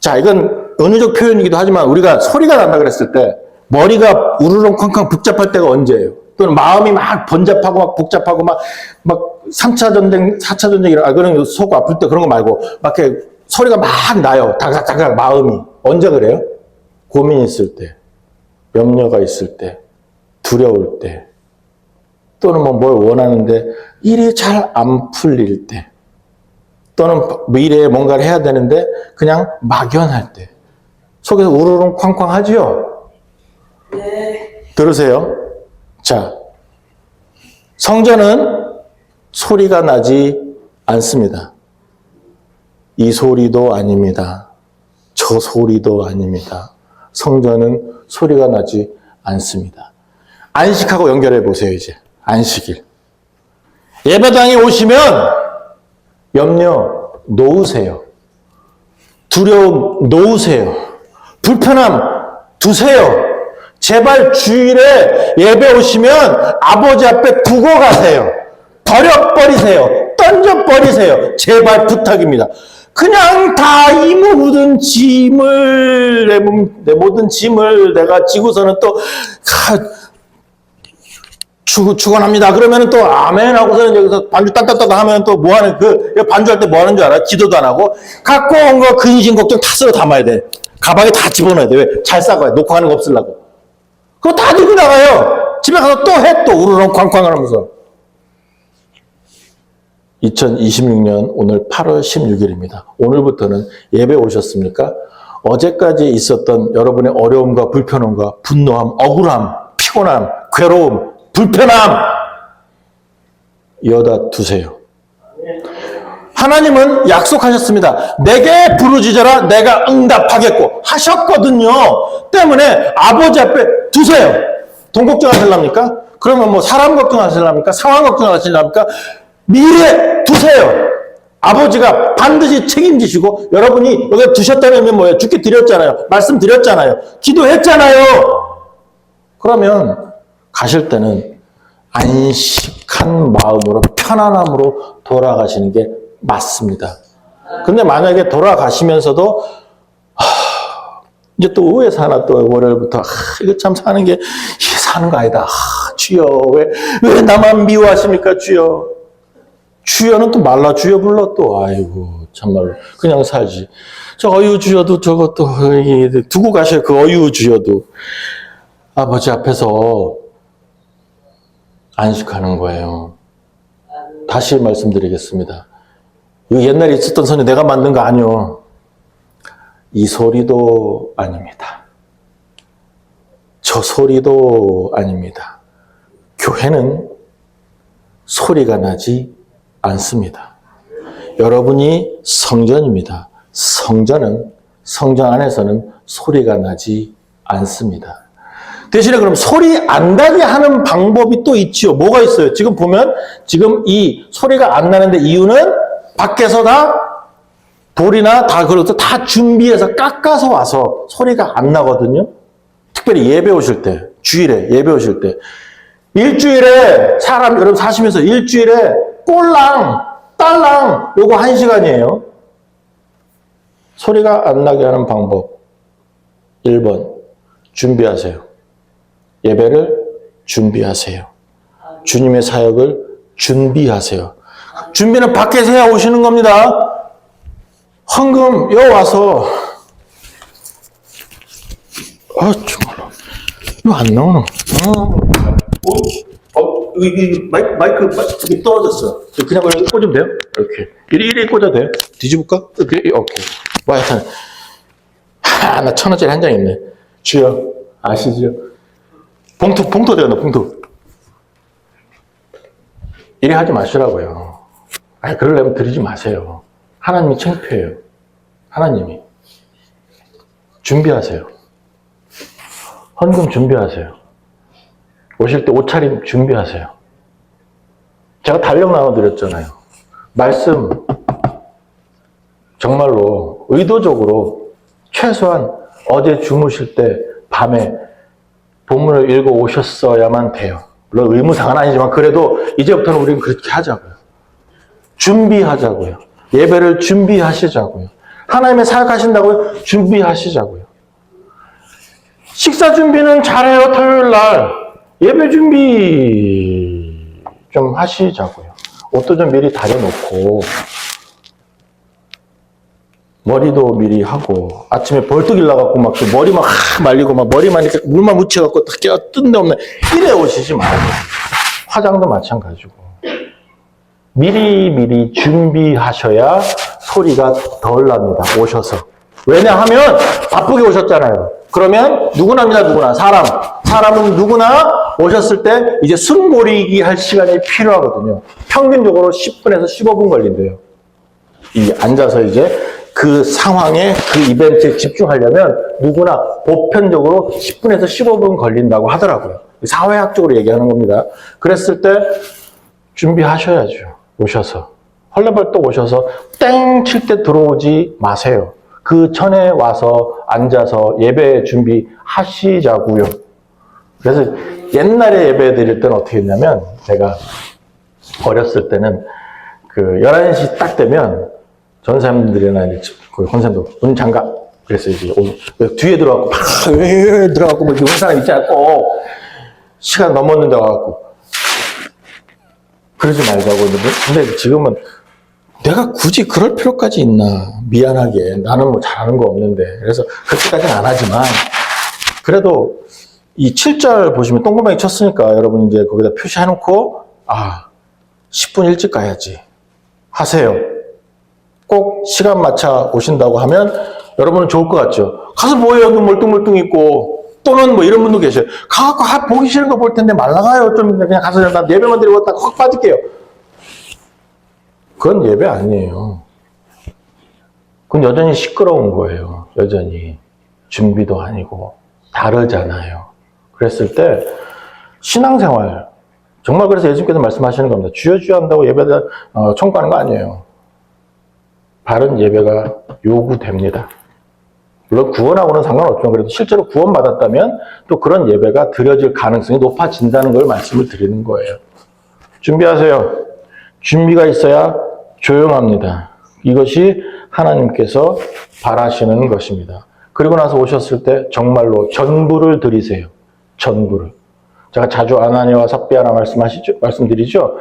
자 이건 은유적 표현이기도 하지만 우리가 소리가 난다 그랬을 때 머리가 우르렁쾅쾅 복잡할 때가 언제예요? 또는 마음이 막 번잡하고 막 복잡하고 막 3차 전쟁, 4차 전쟁이라 그런 속 아플 때 그런 거 말고 막 이렇게 소리가 막 나요. 다각다각 마음이. 언제 그래요? 고민 있을 때, 염려가 있을 때, 두려울 때, 또는 뭐 뭘 원하는데 일이 잘 안 풀릴 때, 또는 미래에 뭔가를 해야 되는데 그냥 막연할 때, 속에서 우르릉 쾅쾅 하지요? 네. 들으세요? 자, 성전은 소리가 나지 않습니다. 이 소리도 아닙니다. 저 소리도 아닙니다. 성전은 소리가 나지 않습니다. 안식하고 연결해 보세요, 이제. 안식일. 예배당에 오시면 염려 놓으세요. 두려움 놓으세요. 불편함 두세요. 제발 주일에 예배 오시면 아버지 앞에 두고 가세요. 버려버리세요. 던져버리세요. 제발 부탁입니다. 그냥 다 이 모든 짐을, 내 모든 짐을 내가 지고서는 또, 축원합니다. 그러면은 또 아멘 하고서는 여기서 반주 따따따 하면 또 뭐 하는, 반주할 때 뭐 하는 줄 알아? 기도도 안 하고. 갖고 온 거 근심 걱정 다 쓸어 담아야 돼. 가방에 다 집어넣어야 돼. 왜? 잘 싸고요. 놓고 가는 거 없으려고. 그거 다 들고 나가요. 집에 가서 또 해, 또 우르렁 쾅쾅 하면서. 2026년 오늘 8월 16일입니다. 오늘부터는 예배 오셨습니까? 어제까지 있었던 여러분의 어려움과 불편함과 분노함, 억울함, 피곤함, 괴로움, 불편함 이어다 두세요. 하나님은 약속하셨습니다. 내게 부르짖어라 내가 응답하겠고 하셨거든요. 때문에 아버지 앞에 두세요. 돈 걱정하실랍니까? 그러면 뭐 사람 걱정하실랍니까? 상황 걱정하실랍니까? 미래 두세요. 아버지가 반드시 책임지시고 여러분이 여기 두셨다는 뭐예요? 주께 드렸잖아요. 말씀 드렸잖아요. 기도했잖아요. 그러면 가실 때는 안식한 마음으로 편안함으로 돌아가시는 게 맞습니다. 근데 만약에 돌아가시면서도 이제 또 의회에서 하나 또 월요일부터 이거 참 사는 게 이게 사는 거 아니다. 주여 왜 나만 미워하십니까 주여. 주여는 또 말라 주여 불러 또 아이고 참말로 그냥 살지. 저 어유 주여도 저것도 두고 가셔. 그 어유 주여도 아버지 앞에서 안식하는 거예요. 다시 말씀드리겠습니다. 이거 옛날에 있었던 선이 내가 만든 거 아니요. 이 소리도 아닙니다. 저 소리도 아닙니다. 교회는 소리가 나지 않습니다. 여러분이 성전입니다. 성전 안에서는 소리가 나지 않습니다. 대신에 그럼 소리 안 나게 하는 방법이 또 있지요. 뭐가 있어요? 지금 보면 지금 이 소리가 안 나는데 이유는 밖에서 다 돌이나 다 그것도 다 준비해서 깎아서 와서 소리가 안 나거든요. 특별히 예배 오실 때, 주일에 예배 오실 때 일주일에 사람 여러분 사시면서 일주일에 꼴랑 딸랑 요거 1시간이에요. 소리가 안 나게 하는 방법 1번 준비하세요. 예배를 준비하세요. 주님의 사역을 준비하세요. 준비는 밖에서 해야 오시는 겁니다. 헌금 여 와서 정말 이거 안 나오나? 마이크 떨어졌어. 그냥 꽂으면 돼요? 이렇게 이리 꽂아도 돼요? 뒤집을까? 이렇게 오케이. 와, 하여튼 나 1,000원짜리 한 장 있네. 주여 아시죠? 봉투 어디 갔나? 봉투. 이래 하지 마시라고요. 그러려면 드리지 마세요. 하나님이 창피해요. 하나님이. 준비하세요. 헌금 준비하세요. 오실 때 옷차림 준비하세요. 제가 달력 나눠드렸잖아요. 말씀 정말로 의도적으로 최소한 어제 주무실 때 밤에 본문을 읽어 오셨어야만 돼요. 물론 의무상은 아니지만 그래도 이제부터는 우리는 그렇게 하자고요. 준비하자고요. 예배를 준비하시자고요. 하나님의 사역하신다고요? 준비하시자고요. 식사 준비는 잘해요. 토요일 날 예배 준비 좀 하시자고요. 옷도 좀 미리 다려놓고 머리도 미리 하고 아침에 벌떡 일어나갖고 막 머리 막 말리고 막 머리만 이렇게 물만 묻혀갖고 뜬 데 없네 이래 오시지 말고 화장도 마찬가지고 미리 준비하셔야 소리가 덜 납니다. 오셔서. 왜냐하면 바쁘게 오셨잖아요. 그러면 누구나 사람은 누구나 오셨을 때 이제 숨고르기 할 시간이 필요하거든요. 평균적으로 10분에서 15분 걸린대요. 이 앉아서 이제 그 상황에 그 이벤트에 집중하려면 누구나 보편적으로 10분에서 15분 걸린다고 하더라고요. 사회학적으로 얘기하는 겁니다. 그랬을 때 준비하셔야죠. 오셔서. 헐레벌떡 오셔서 땡 칠 때 들어오지 마세요. 그 전에 와서 앉아서 예배 준비하시자고요. 그래서 옛날에 예배 드릴 때는 어떻게 했냐면 제가 어렸을 때는 그 11시 딱 되면 전사님들이나 그 혼사님도 문 잠가. 그래서 이제 뒤에 들어가고 막 들어가고 뭐 이런 사람 있지 않고 시간 넘었는데 와갖고 그러지 말자고 했는데 근데 지금은 내가 굳이 그럴 필요까지 있나 미안하게 나는 뭐 잘하는 거 없는데 그래서 그렇게까지는 안 하지만 그래도 이 7절 보시면 동그라미 쳤으니까 여러분 이제 거기다 표시해놓고 10분 일찍 가야지 하세요. 꼭 시간 맞춰 오신다고 하면 여러분은 좋을 것 같죠. 가서 뭐해요? 눈 멀뚱멀뚱 있고 또는 뭐 이런 분도 계셔요. 가갖고 보기 싫은 거 볼 텐데 말라가요. 좀 그냥 가서 나 예배만 드리고 딱 확 빠질게요. 그건 예배 아니에요. 그건 여전히 시끄러운 거예요. 여전히 준비도 아니고 다르잖아요. 그랬을 때 신앙생활 정말 그래서 예수님께서 말씀하시는 겁니다. 주여 한다고 예배를 청구하는 거 아니에요. 바른 예배가 요구됩니다. 물론 구원하고는 상관없지만 그래도 실제로 구원받았다면 또 그런 예배가 드려질 가능성이 높아진다는 걸 말씀을 드리는 거예요. 준비하세요. 준비가 있어야 조용합니다. 이것이 하나님께서 바라시는 것입니다. 그리고 나서 오셨을 때 정말로 전부를 드리세요. 전부를. 제가 자주 아나니아와 삽비아나 말씀드리죠.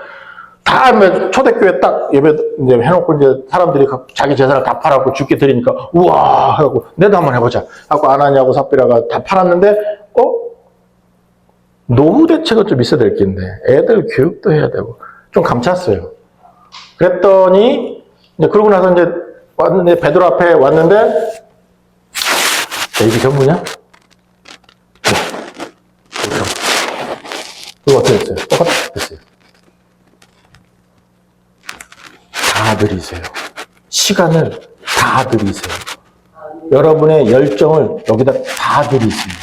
다 초대교회 딱 예배 이제 해놓고 이제 사람들이 자기 재산을 다 팔아갖고 주께 드리니까 우와 하고 내도 한번 해보자 하고 아나니아하고 삽비라가 다 팔았는데 노후 대책은 좀 있어야 될 게 있는데 애들 교육도 해야 되고 좀 감찼어요. 그랬더니 이제 그러고 나서 이제 왔는데 베드로 앞에 왔는데 이게 전부냐? 그거 어떻게 됐어요? 똑같았어요. 다 드리세요. 시간을 다 드리세요. 여러분의 열정을 여기다 다 드리세요.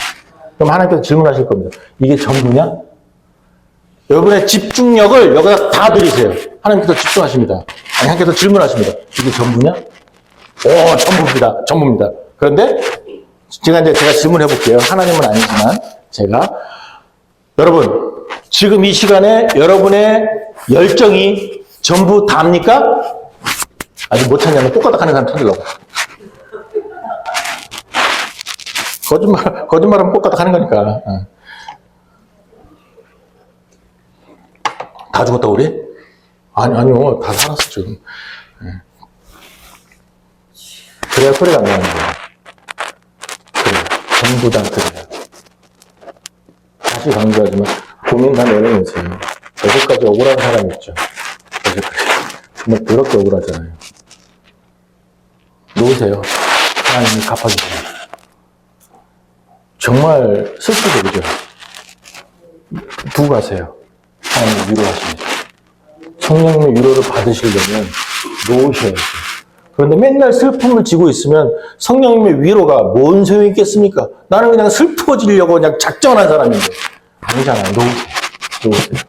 그럼 하나님께서 질문하실 겁니다. 이게 전부냐? 여러분의 집중력을 여기다 다 들이세요. 하나님께서 집중하십니다. 아니, 하나님께서 질문하십니다. 이게 전부냐? 오, 전부입니다. 전부입니다. 그런데 제가 질문해 볼게요. 하나님은 아니지만 여러분, 지금 이 시간에 여러분의 열정이 전부 다입니까? 아직 못 찾냐면 똑같다하는 사람 찾으려고. 거짓말하면 똑같다하는 거니까. 다 죽었다 우리? 아니요, 다 살았어 지금. 그래야 소리가 안 나는 거예요. 그래요. 전부 다 그래요. 다시 강조하지만 고민 다 내려놓으세요. 여기까지 억울한 사람 있죠. 정말 더럽게 억울하잖아요. 놓으세요. 하나님이 갚아주세요. 정말 슬프죠, 그죠? 두고 가세요. 하나님 위로하십니다. 성령님의 위로를 받으시려면 놓으셔야죠. 그런데 맨날 슬픔을 지고 있으면 성령님의 위로가 뭔 소용이 있겠습니까? 나는 그냥 슬퍼지려고 그냥 작정한 사람인데. 아니잖아요. 놓으세요.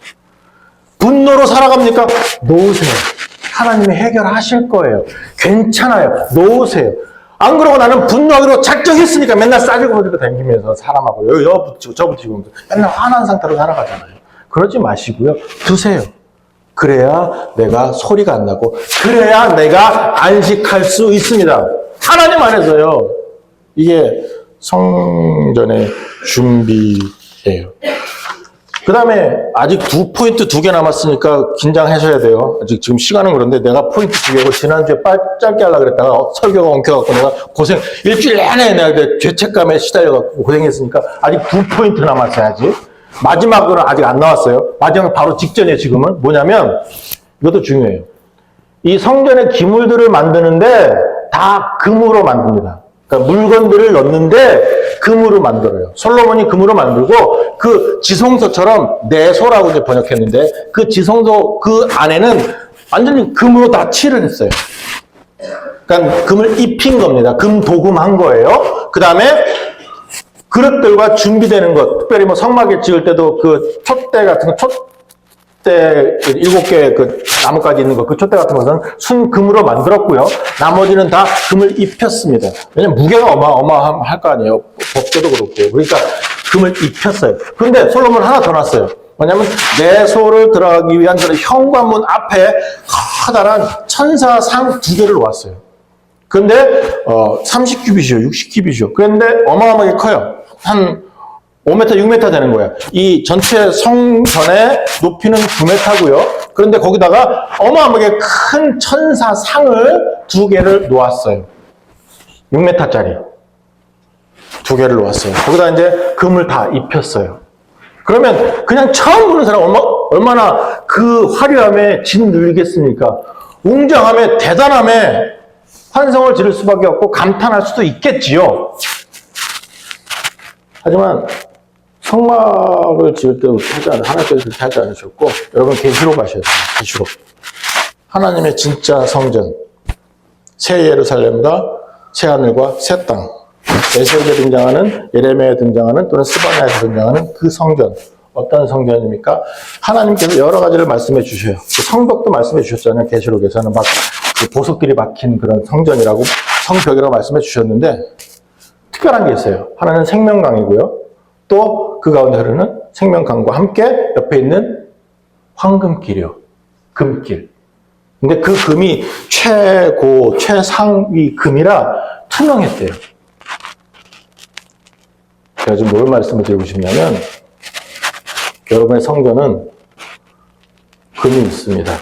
분노로 살아갑니까? 놓으세요. 하나님이 해결하실 거예요. 괜찮아요. 놓으세요. 안 그러고 나는 분노하기로 작정했으니까 맨날 싸지고 버리고 다니면서 사람하고 여 붙이고 저 붙이고 맨날 화난 상태로 살아가잖아요. 그러지 마시고요. 두세요. 그래야 내가 소리가 안 나고 그래야 내가 안식할 수 있습니다. 하나님 안에서요. 이게 성전의 준비예요. 그 다음에 아직 포인트 2개 남았으니까 긴장하셔야 돼요. 아직 지금 시간은 그런데 내가 포인트 2개고 지난주에 짧게 하려고 그랬다가 설교가 엉켜갖고 내가 일주일 내내 내가 죄책감에 시달려갖고 고생했으니까 아직 2포인트 남았어야지. 마지막으로는 아직 안 나왔어요. 마지막 바로 직전이에요, 지금은. 뭐냐면, 이것도 중요해요. 이 성전의 기물들을 만드는데 다 금으로 만듭니다. 그러니까 물건들을 넣는데 금으로 만들어요. 솔로몬이 금으로 만들고 그 지성소처럼 내소라고 이제 번역했는데 그 지성소 그 안에는 완전히 금으로 다 칠을 했어요. 그러니까 금을 입힌 겁니다. 금 도금한 거예요. 그 다음에 그릇들과 준비되는 것, 특별히 뭐 성막에 찍을 때도 그 촛대 같은 거, 촛대 7개 그 나뭇가지 있는 거, 그 촛대 같은 것은 순금으로 만들었고요. 나머지는 다 금을 입혔습니다. 왜냐면 무게가 어마어마할 거 아니에요. 법궤도 그렇고. 그러니까 금을 입혔어요. 그런데 솔로몬은 하나 더 놨어요. 뭐냐면 내소를 들어가기 위한 그런 현관문 앞에 커다란 천사상 2개를 놓았어요. 그런데 30큐빗이요, 60큐빗이요. 그런데 어마어마하게 커요. 한 5m, 6m 되는 거예요. 이 전체 성전의 높이는 9m고요. 그런데 거기다가 어마어마하게 큰 천사상을 2개를 놓았어요. 6m짜리 2개를 놓았어요. 거기다 이제 금을 다 입혔어요. 그러면 그냥 처음 보는 사람 얼마나 그 화려함에 짓눌리겠습니까? 웅장함에 대단함에 환성을 지를 수밖에 없고 감탄할 수도 있겠지요. 하지만 성막을 지을 때도 하나님께서 그렇게 하지 않으셨고 여러분 계시록 가셔야 돼요. 계시록. 하나님의 진짜 성전. 새 예루살렘과 새 하늘과 새 땅. 에스겔에 등장하는, 예레미야에 등장하는 또는 스바냐에서 등장하는 그 성전. 어떤 성전입니까? 하나님께서 여러 가지를 말씀해 주셔요. 성벽도 말씀해 주셨잖아요. 계시록에서는 막 그 보석들이 박힌 그런 성전이라고 성벽이라고 말씀해 주셨는데 특별한 게 있어요. 하나는 생명강이고요. 또 그 가운데 흐르는 생명강과 함께 옆에 있는 황금길이요. 금길. 근데 그 금이 최상위 금이라 투명했대요. 제가 지금 뭘 말씀을 드리고 싶냐면 여러분의 성전은 금이 있습니다.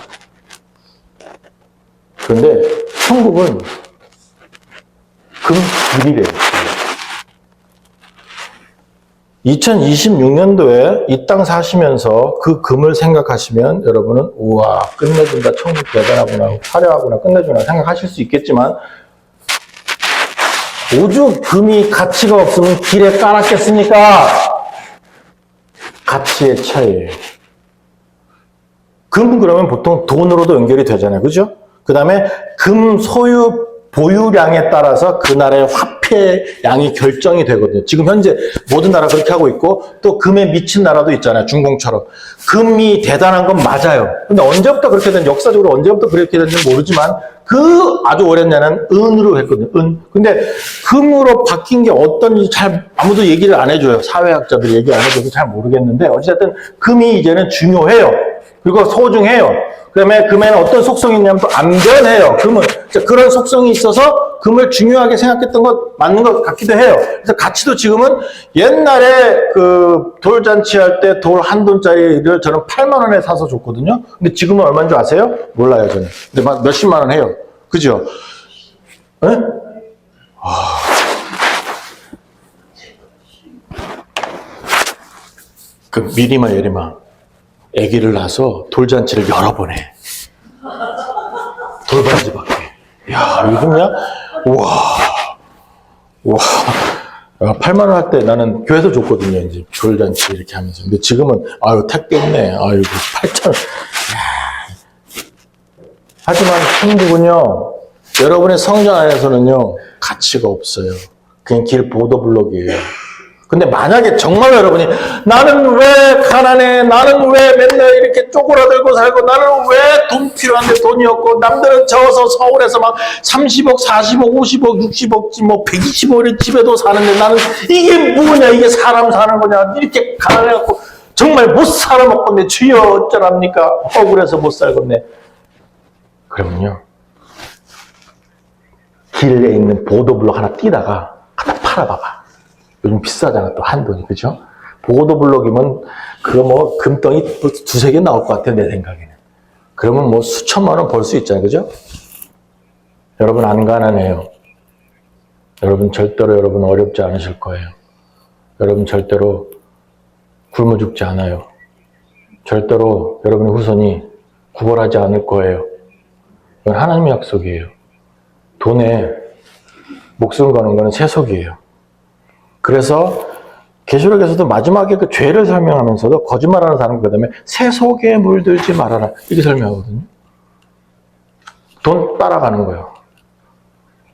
그런데 천국은 금길이래요. 2026년도에 이 땅 사시면서 그 금을 생각하시면 여러분은 우와 끝내준다, 천국 대단하구나, 화려하구나, 끝내주나 생각하실 수 있겠지만 오죽 금이 가치가 없으면 길에 깔았겠습니까? 가치의 차이예요. 금은 그러면 보통 돈으로도 연결이 되잖아요. 그죠? 그 다음에 금 소유, 보유량에 따라서 그 나라의 화폐 그렇게 양이 결정이 되거든요. 지금 현재 모든 나라 그렇게 하고 있고 또 금에 미친 나라도 있잖아요. 중공처럼. 금이 대단한 건 맞아요. 근데 언제부터 그렇게 됐는지, 역사적으로 언제부터 그렇게 됐는지 모르지만 그 아주 오랜 날은 은으로 했거든요. 은. 근데 금으로 바뀐 게 어떤지 잘 아무도 얘기를 안 해줘요. 사회학자들이 얘기 안 해줘서 잘 모르겠는데 어쨌든 금이 이제는 중요해요. 그리고 소중해요. 그다음에 금에는 어떤 속성이 있냐면 또 안 변해요. 금은 그런 속성이 있어서 금을 중요하게 생각했던 것 맞는 것 같기도 해요. 그래서 가치도 지금은 옛날에 그 돌잔치 할 때 돌 한 돈짜리를 저는 8만 원에 사서 줬거든요. 근데 지금은 얼마인 줄 아세요? 몰라요, 저는. 근데 막 몇십만 원 해요. 그죠? 네? 그 미리마 예리마 아기를 낳아서 돌잔치를 여러 번 해. 돌반지 받게. 야, 요즘야? 우와. 8만 원 할 때 나는 교회에서 줬거든요. 이제 돌잔치 이렇게 하면서. 근데 지금은, 아유, 택배 있네. 아유, 8천 원. 하지만 천국은요, 여러분의 성장 안에서는요, 가치가 없어요. 그냥 길 보도블록이에요. 근데 만약에 정말 여러분이 나는 왜 가난해? 나는 왜 맨날 이렇게 쪼그라들고 살고? 나는 왜 돈 필요한데 돈이 없고? 남들은 저어서 서울에서 막 30억, 40억, 50억, 60억, 뭐 120억의 집에도 사는데 나는 이게 뭐냐? 이게 사람 사는 거냐? 이렇게 가난해갖고 정말 못 살아먹겠네. 주여 어쩌랍니까? 억울해서 못 살겠네. 그러면요, 길에 있는 보도블록 하나 띄다가 갖다 팔아봐봐. 요즘 비싸잖아, 또 한 돈이, 그죠? 보도블록이면 그거 뭐 금덩이 두세 개 나올 것 같아요, 내 생각에는. 그러면 뭐 수천만 원 벌 수 있잖아요, 그죠? 여러분 안 가난해요. 여러분 절대로 여러분 어렵지 않으실 거예요. 여러분 절대로 굶어 죽지 않아요. 절대로 여러분의 후손이 구걸하지 않을 거예요. 이건 하나님의 약속이에요. 돈에 목숨을 거는 거는 세속이에요. 그래서 계시록에서도 마지막에 그 죄를 설명하면서도 거짓말하는 사람 그다음에 세속에 물들지 말아라 이렇게 설명하거든요. 돈 따라가는 거예요.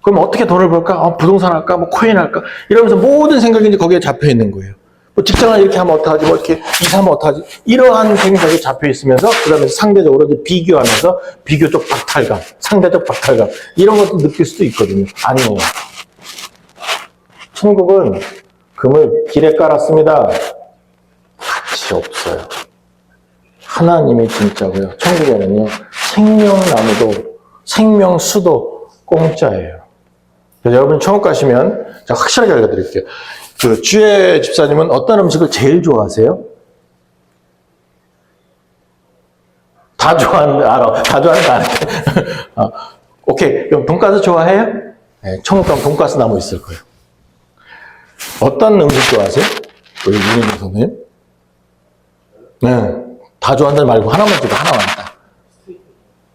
그럼 어떻게 돈을 벌까? 부동산 할까? 뭐 코인 할까? 이러면서 모든 생각이 이제 거기에 잡혀 있는 거예요. 뭐 직장을 이렇게 하면 어떡하지? 뭐 이렇게 이사하면 어떡하지? 이러한 생각이 잡혀 있으면서 그다음에 상대적으로 이제 비교하면서 비교적 박탈감, 상대적 박탈감 이런 것도 느낄 수도 있거든요. 아니에요. 천국은 금을 길에 깔았습니다. 가치 없어요. 하나님이 진짜고요. 천국에는요, 생명나무도, 생명수도 공짜예요. 그래서 여러분 천국 가시면 제가 확실하게 알려드릴게요. 그 주의 집사님은 어떤 음식을 제일 좋아하세요? 다 좋아하는데 알아. 다 좋아하는데 안 해. 오케이. 그럼 돈가스 좋아해요? 네, 천국 가면 돈가스 나무 있을 거예요. 어떤 음식 좋아하세요? 우리 윤희정 선생님? 네. 다 좋아한다 말고 하나만 주고 하나만 딱.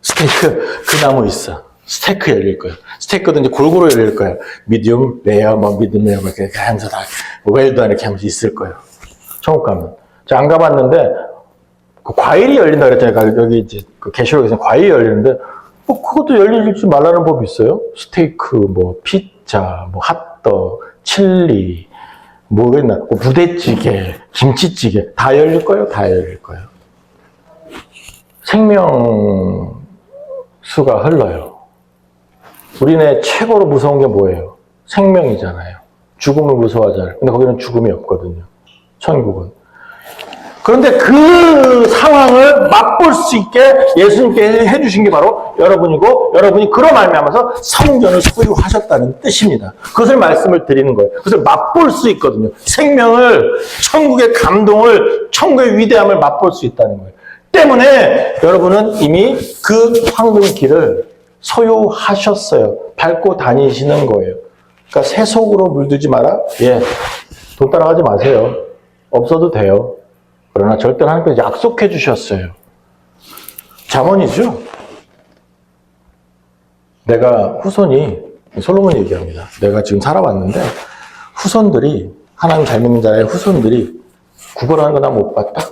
스테이크, 그 나무 있어. 스테이크 열릴 거예요. 스테이크도 이제 골고루 열릴 거예요. 미디움, 레어, 뭐 미디움, 레어, 이렇게 하면서 다, 웰던 이렇게 하면서 있을 거예요. 천국 가면. 제가 안 가봤는데, 그 과일이 열린다 그랬잖아요. 여기 이제 그 계시록에서는 과일이 열리는데, 뭐 그것도 열리지 말라는 법이 있어요. 스테이크, 뭐 피자, 뭐 핫도그, 칠리, 뭐가 있나, 부대찌개, 김치찌개, 다 열릴 거예요? 다 열릴 거예요. 생명수가 흘러요. 우리네 최고로 무서운 게 뭐예요? 생명이잖아요. 죽음을 무서워하잖아요. 근데 거기는 죽음이 없거든요. 천국은. 그런데 그 상황을 맛볼 수 있게 예수님께 해주신 게 바로 여러분이고 여러분이 그로 말미암아서 성전을 소유하셨다는 뜻입니다. 그것을 말씀을 드리는 거예요. 그것을 맛볼 수 있거든요. 생명을, 천국의 감동을, 천국의 위대함을 맛볼 수 있다는 거예요. 때문에 여러분은 이미 그 황금길을 소유하셨어요. 밟고 다니시는 거예요. 그러니까 세속으로 물들지 마라? 예, 돈 따라가지 마세요. 없어도 돼요. 그러나 절대로 하나님께서 약속해 주셨어요. 잠언이죠. 내가 후손이, 솔로몬이 얘기합니다. 내가 지금 살아왔는데 후손들이, 하나님 잘 믿는 자의 후손들이 구걸하는 거 나 못 봤다?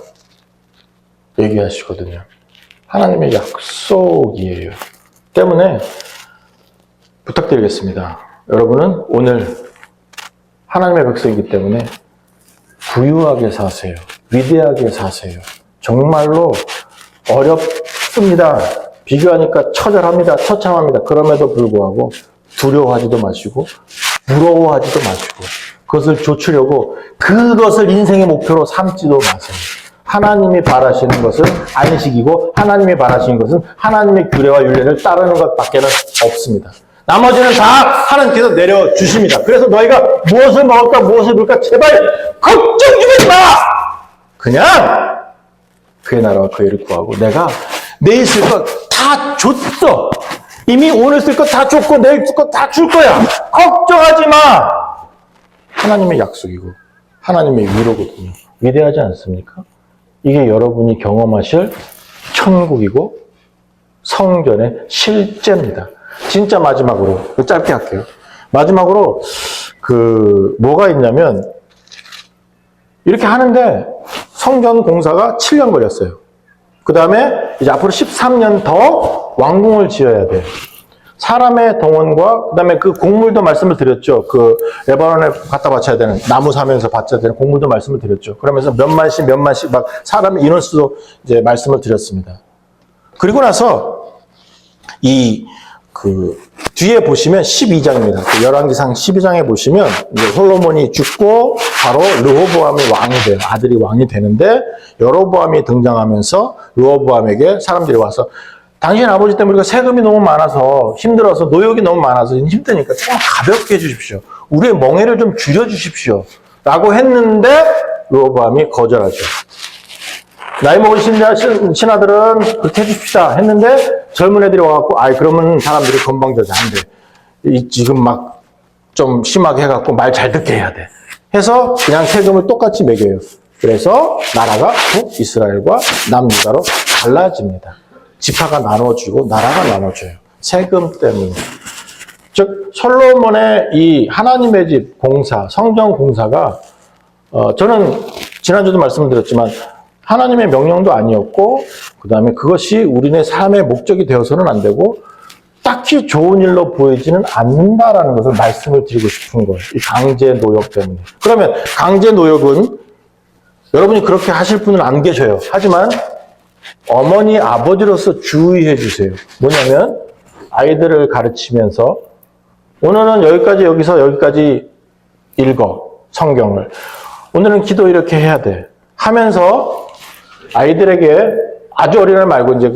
얘기하시거든요. 하나님의 약속이에요. 때문에 부탁드리겠습니다. 여러분은 오늘 하나님의 백성이기 때문에 부유하게 사세요. 위대하게 사세요. 정말로 어렵습니다. 비교하니까 처절합니다. 처참합니다. 그럼에도 불구하고 두려워하지도 마시고 부러워하지도 마시고 그것을 좇으려고 그것을 인생의 목표로 삼지도 마세요. 하나님이 바라시는 것은 안식이고 하나님이 바라시는 것은 하나님의 규례와 율례를 따르는 것밖에는 없습니다. 나머지는 다 하나님께서 내려주십니다. 그래서 너희가 무엇을 먹을까 무엇을 입을까 제발 걱정 좀 하지 마! 그냥 그의 나라와 그의 일을 구하고 내가 내일 쓸 것 다 줬어. 이미 오늘 쓸 것 다 줬고 내일 쓸 것 다 줄 거야. 걱정하지 마. 하나님의 약속이고 하나님의 위로거든요. 위대하지 않습니까? 이게 여러분이 경험하실 천국이고 성전의 실제입니다. 진짜 마지막으로 짧게 할게요. 마지막으로 뭐가 있냐면 이렇게 하는데 성전 공사가 7년 걸렸어요. 그 다음에 이제 앞으로 13년 더 왕궁을 지어야 돼요. 사람의 동원과 그 다음에 그 곡물도 말씀을 드렸죠. 그 레바논에 갖다 바쳐야 되는 나무 사면서 바쳐야 되는 곡물도 말씀을 드렸죠. 그러면서 몇 만씩 막 사람의 인원수도 이제 말씀을 드렸습니다. 그리고 나서 뒤에 보시면 12장입니다. 열왕기상 12장에 보시면 이제 솔로몬이 죽고 바로 르호보암이 왕이 돼요. 아들이 왕이 되는데 여로보암이 등장하면서 르호보암에게 사람들이 와서 당신 아버지 때문에 우리가 세금이 너무 많아서 힘들어서 노역이 너무 많아서 힘드니까 조금 가볍게 해주십시오. 우리의 멍해를 좀 줄여주십시오. 라고 했는데 르호보암이 거절하죠. 나이 먹은 신하들은 그렇게 해줍시다 했는데 젊은 애들이 와갖고 그러면 사람들이 건방져서 안 돼. 지금 막 좀 심하게 해갖고 말 잘 듣게 해야 돼. 해서 그냥 세금을 똑같이 매겨요. 그래서 나라가 북이스라엘과 남유다로 갈라집니다. 지파가 나눠지고 나라가 나눠져요. 세금 때문에. 즉 솔로몬의 이 하나님의 집 공사, 성전 공사가 저는 지난주도 말씀을 드렸지만 하나님의 명령도 아니었고 그 다음에 그것이 우리네 삶의 목적이 되어서는 안 되고 딱히 좋은 일로 보이지는 않는다라는 것을 말씀을 드리고 싶은 거예요. 이 강제 노역 때문에. 그러면 강제 노역은 여러분이 그렇게 하실 분은 안 계셔요. 하지만 어머니, 아버지로서 주의해 주세요. 뭐냐면 아이들을 가르치면서 오늘은 여기서 여기까지 읽어. 성경을. 오늘은 기도 이렇게 해야 돼. 하면서 아이들에게 아주 어린아이 말고 이제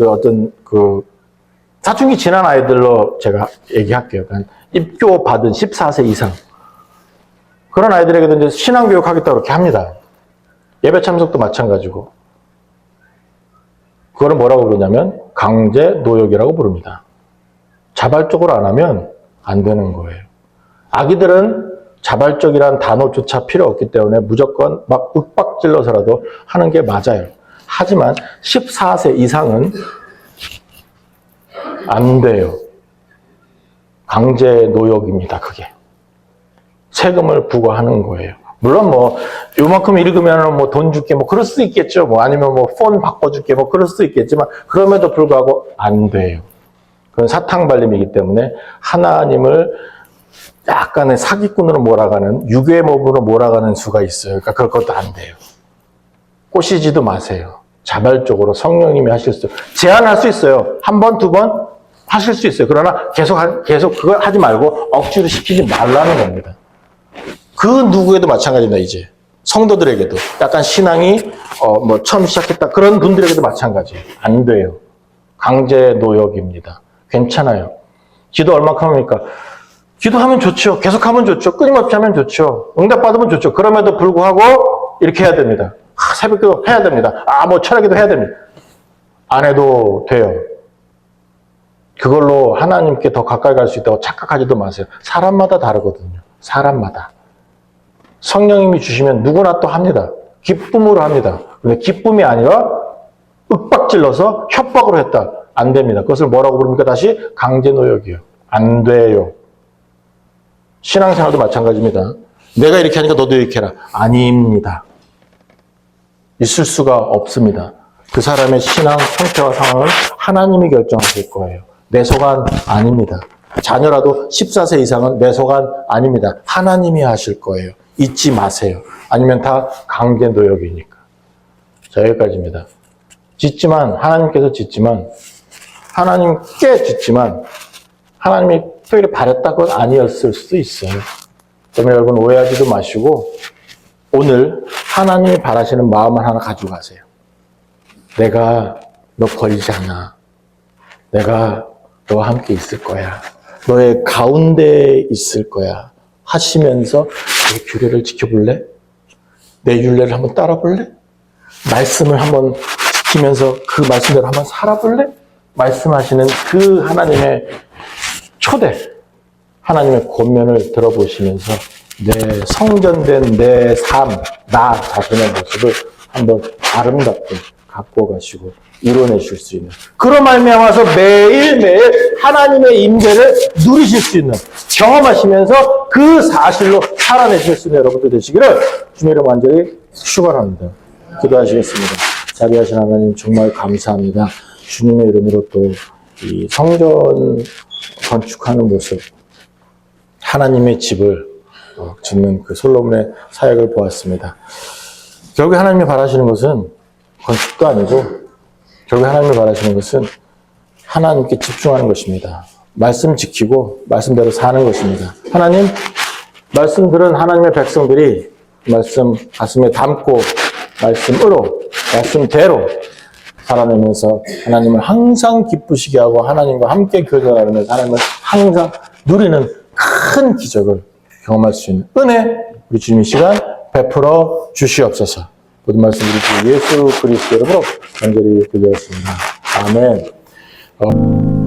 사춘기 지난 아이들로 제가 얘기할게요. 그러니까 입교 받은 14세 이상. 그런 아이들에게도 이제 신앙교육 하겠다고 그렇게 합니다. 예배 참석도 마찬가지고. 그거를 뭐라고 부르냐면 강제 노역이라고 부릅니다. 자발적으로 안 하면 안 되는 거예요. 아기들은 자발적이란 단어조차 필요 없기 때문에 무조건 막 윽박질러서라도 하는 게 맞아요. 하지만 14세 이상은 안 돼요. 강제 노역입니다, 그게. 세금을 부과하는 거예요. 물론 요만큼 읽으면 돈 줄게, 그럴 수도 있겠죠. 아니면 폰 바꿔줄게, 그럴 수도 있겠지만, 그럼에도 불구하고 안 돼요. 그건 사탕발림이기 때문에 하나님을 약간의 사기꾼으로 몰아가는, 유괴범으로 몰아가는 수가 있어요. 그러니까 그것도 안 돼요. 꼬시지도 마세요. 자발적으로 성령님이 하실 수, 제한할 수 있어요. 한 번, 두 번 하실 수 있어요. 그러나 계속 그걸 하지 말고 억지로 시키지 말라는 겁니다. 그 누구에도 마찬가지입니다, 이제. 성도들에게도. 약간 신앙이, 처음 시작했다. 그런 분들에게도 마찬가지예요. 안 돼요. 강제 노역입니다. 괜찮아요. 기도 얼마큼 합니까? 기도하면 좋죠. 계속하면 좋죠. 끊임없이 하면 좋죠. 응답받으면 좋죠. 그럼에도 불구하고 이렇게 해야 됩니다. 새벽기도 해야 됩니다. 철야기도 해야 됩니다. 안 해도 돼요. 그걸로 하나님께 더 가까이 갈 수 있다고 착각하지도 마세요. 사람마다 다르거든요. 사람마다. 성령님이 주시면 누구나 또 합니다. 기쁨으로 합니다. 근데 기쁨이 아니라 윽박질러서 협박으로 했다. 안 됩니다. 그것을 뭐라고 부릅니까? 다시 강제노역이요. 안 돼요. 신앙생활도 마찬가지입니다. 내가 이렇게 하니까 너도 이렇게 해라. 아닙니다. 있을 수가 없습니다. 그 사람의 신앙 형태와 상황을 하나님이 결정하실 거예요. 내 소관 아닙니다. 자녀라도 14세 이상은 매소간 아닙니다. 하나님이 하실 거예요. 잊지 마세요. 아니면 다 강제 노역이니까. 자, 여기까지입니다. 짓지만, 하나님께서 짓지만, 하나님께 짓지만, 하나님이 특별히 바랬다건 아니었을 수도 있어요. 그러면 여러분 오해하지도 마시고, 오늘 하나님이 바라시는 마음을 하나 가지고 가세요. 내가 너 버리지 않아. 내가 너와 함께 있을 거야. 너의 가운데에 있을 거야. 하시면서 내 규례를 지켜볼래? 내 율례를 한번 따라볼래? 말씀을 한번 지키면서 그 말씀대로 한번 살아볼래? 말씀하시는 그 하나님의 초대, 하나님의 권면을 들어보시면서 내 성전된 내 삶, 나 자신의 모습을 한번 아름답게 갖고 가시고 이뤄내실 수 있는, 그로 말미암아서 매일매일 하나님의 임재를 누리실 수 있는, 경험하시면서 그 사실로 살아내실 수 있는 여러분들 되시기를 주님의 이름 간절히 축원합니다. 기도하시겠습니다. 자비하신 하나님 정말 감사합니다. 주님의 이름으로 또 이 성전 건축하는 모습, 하나님의 집을 짓는 그 솔로몬의 사역을 보았습니다. 결국 하나님이 바라시는 것은 건축도 아니고, 결국 하나님이 바라시는 것은 하나님께 집중하는 것입니다. 말씀 지키고 말씀대로 사는 것입니다. 하나님, 말씀 들은 하나님의 백성들이 말씀 가슴에 담고 말씀으로, 말씀대로 살아내면서 하나님을 항상 기쁘시게 하고 하나님과 함께 교제하면서 하나님을 항상 누리는 큰 기적을 경험할 수 있는 은혜, 우리 주님 이 시간 베풀어 주시옵소서. 모든 말씀 우리 주 예수 그리스도 이름으로 간절히 기도했습니다. 아멘.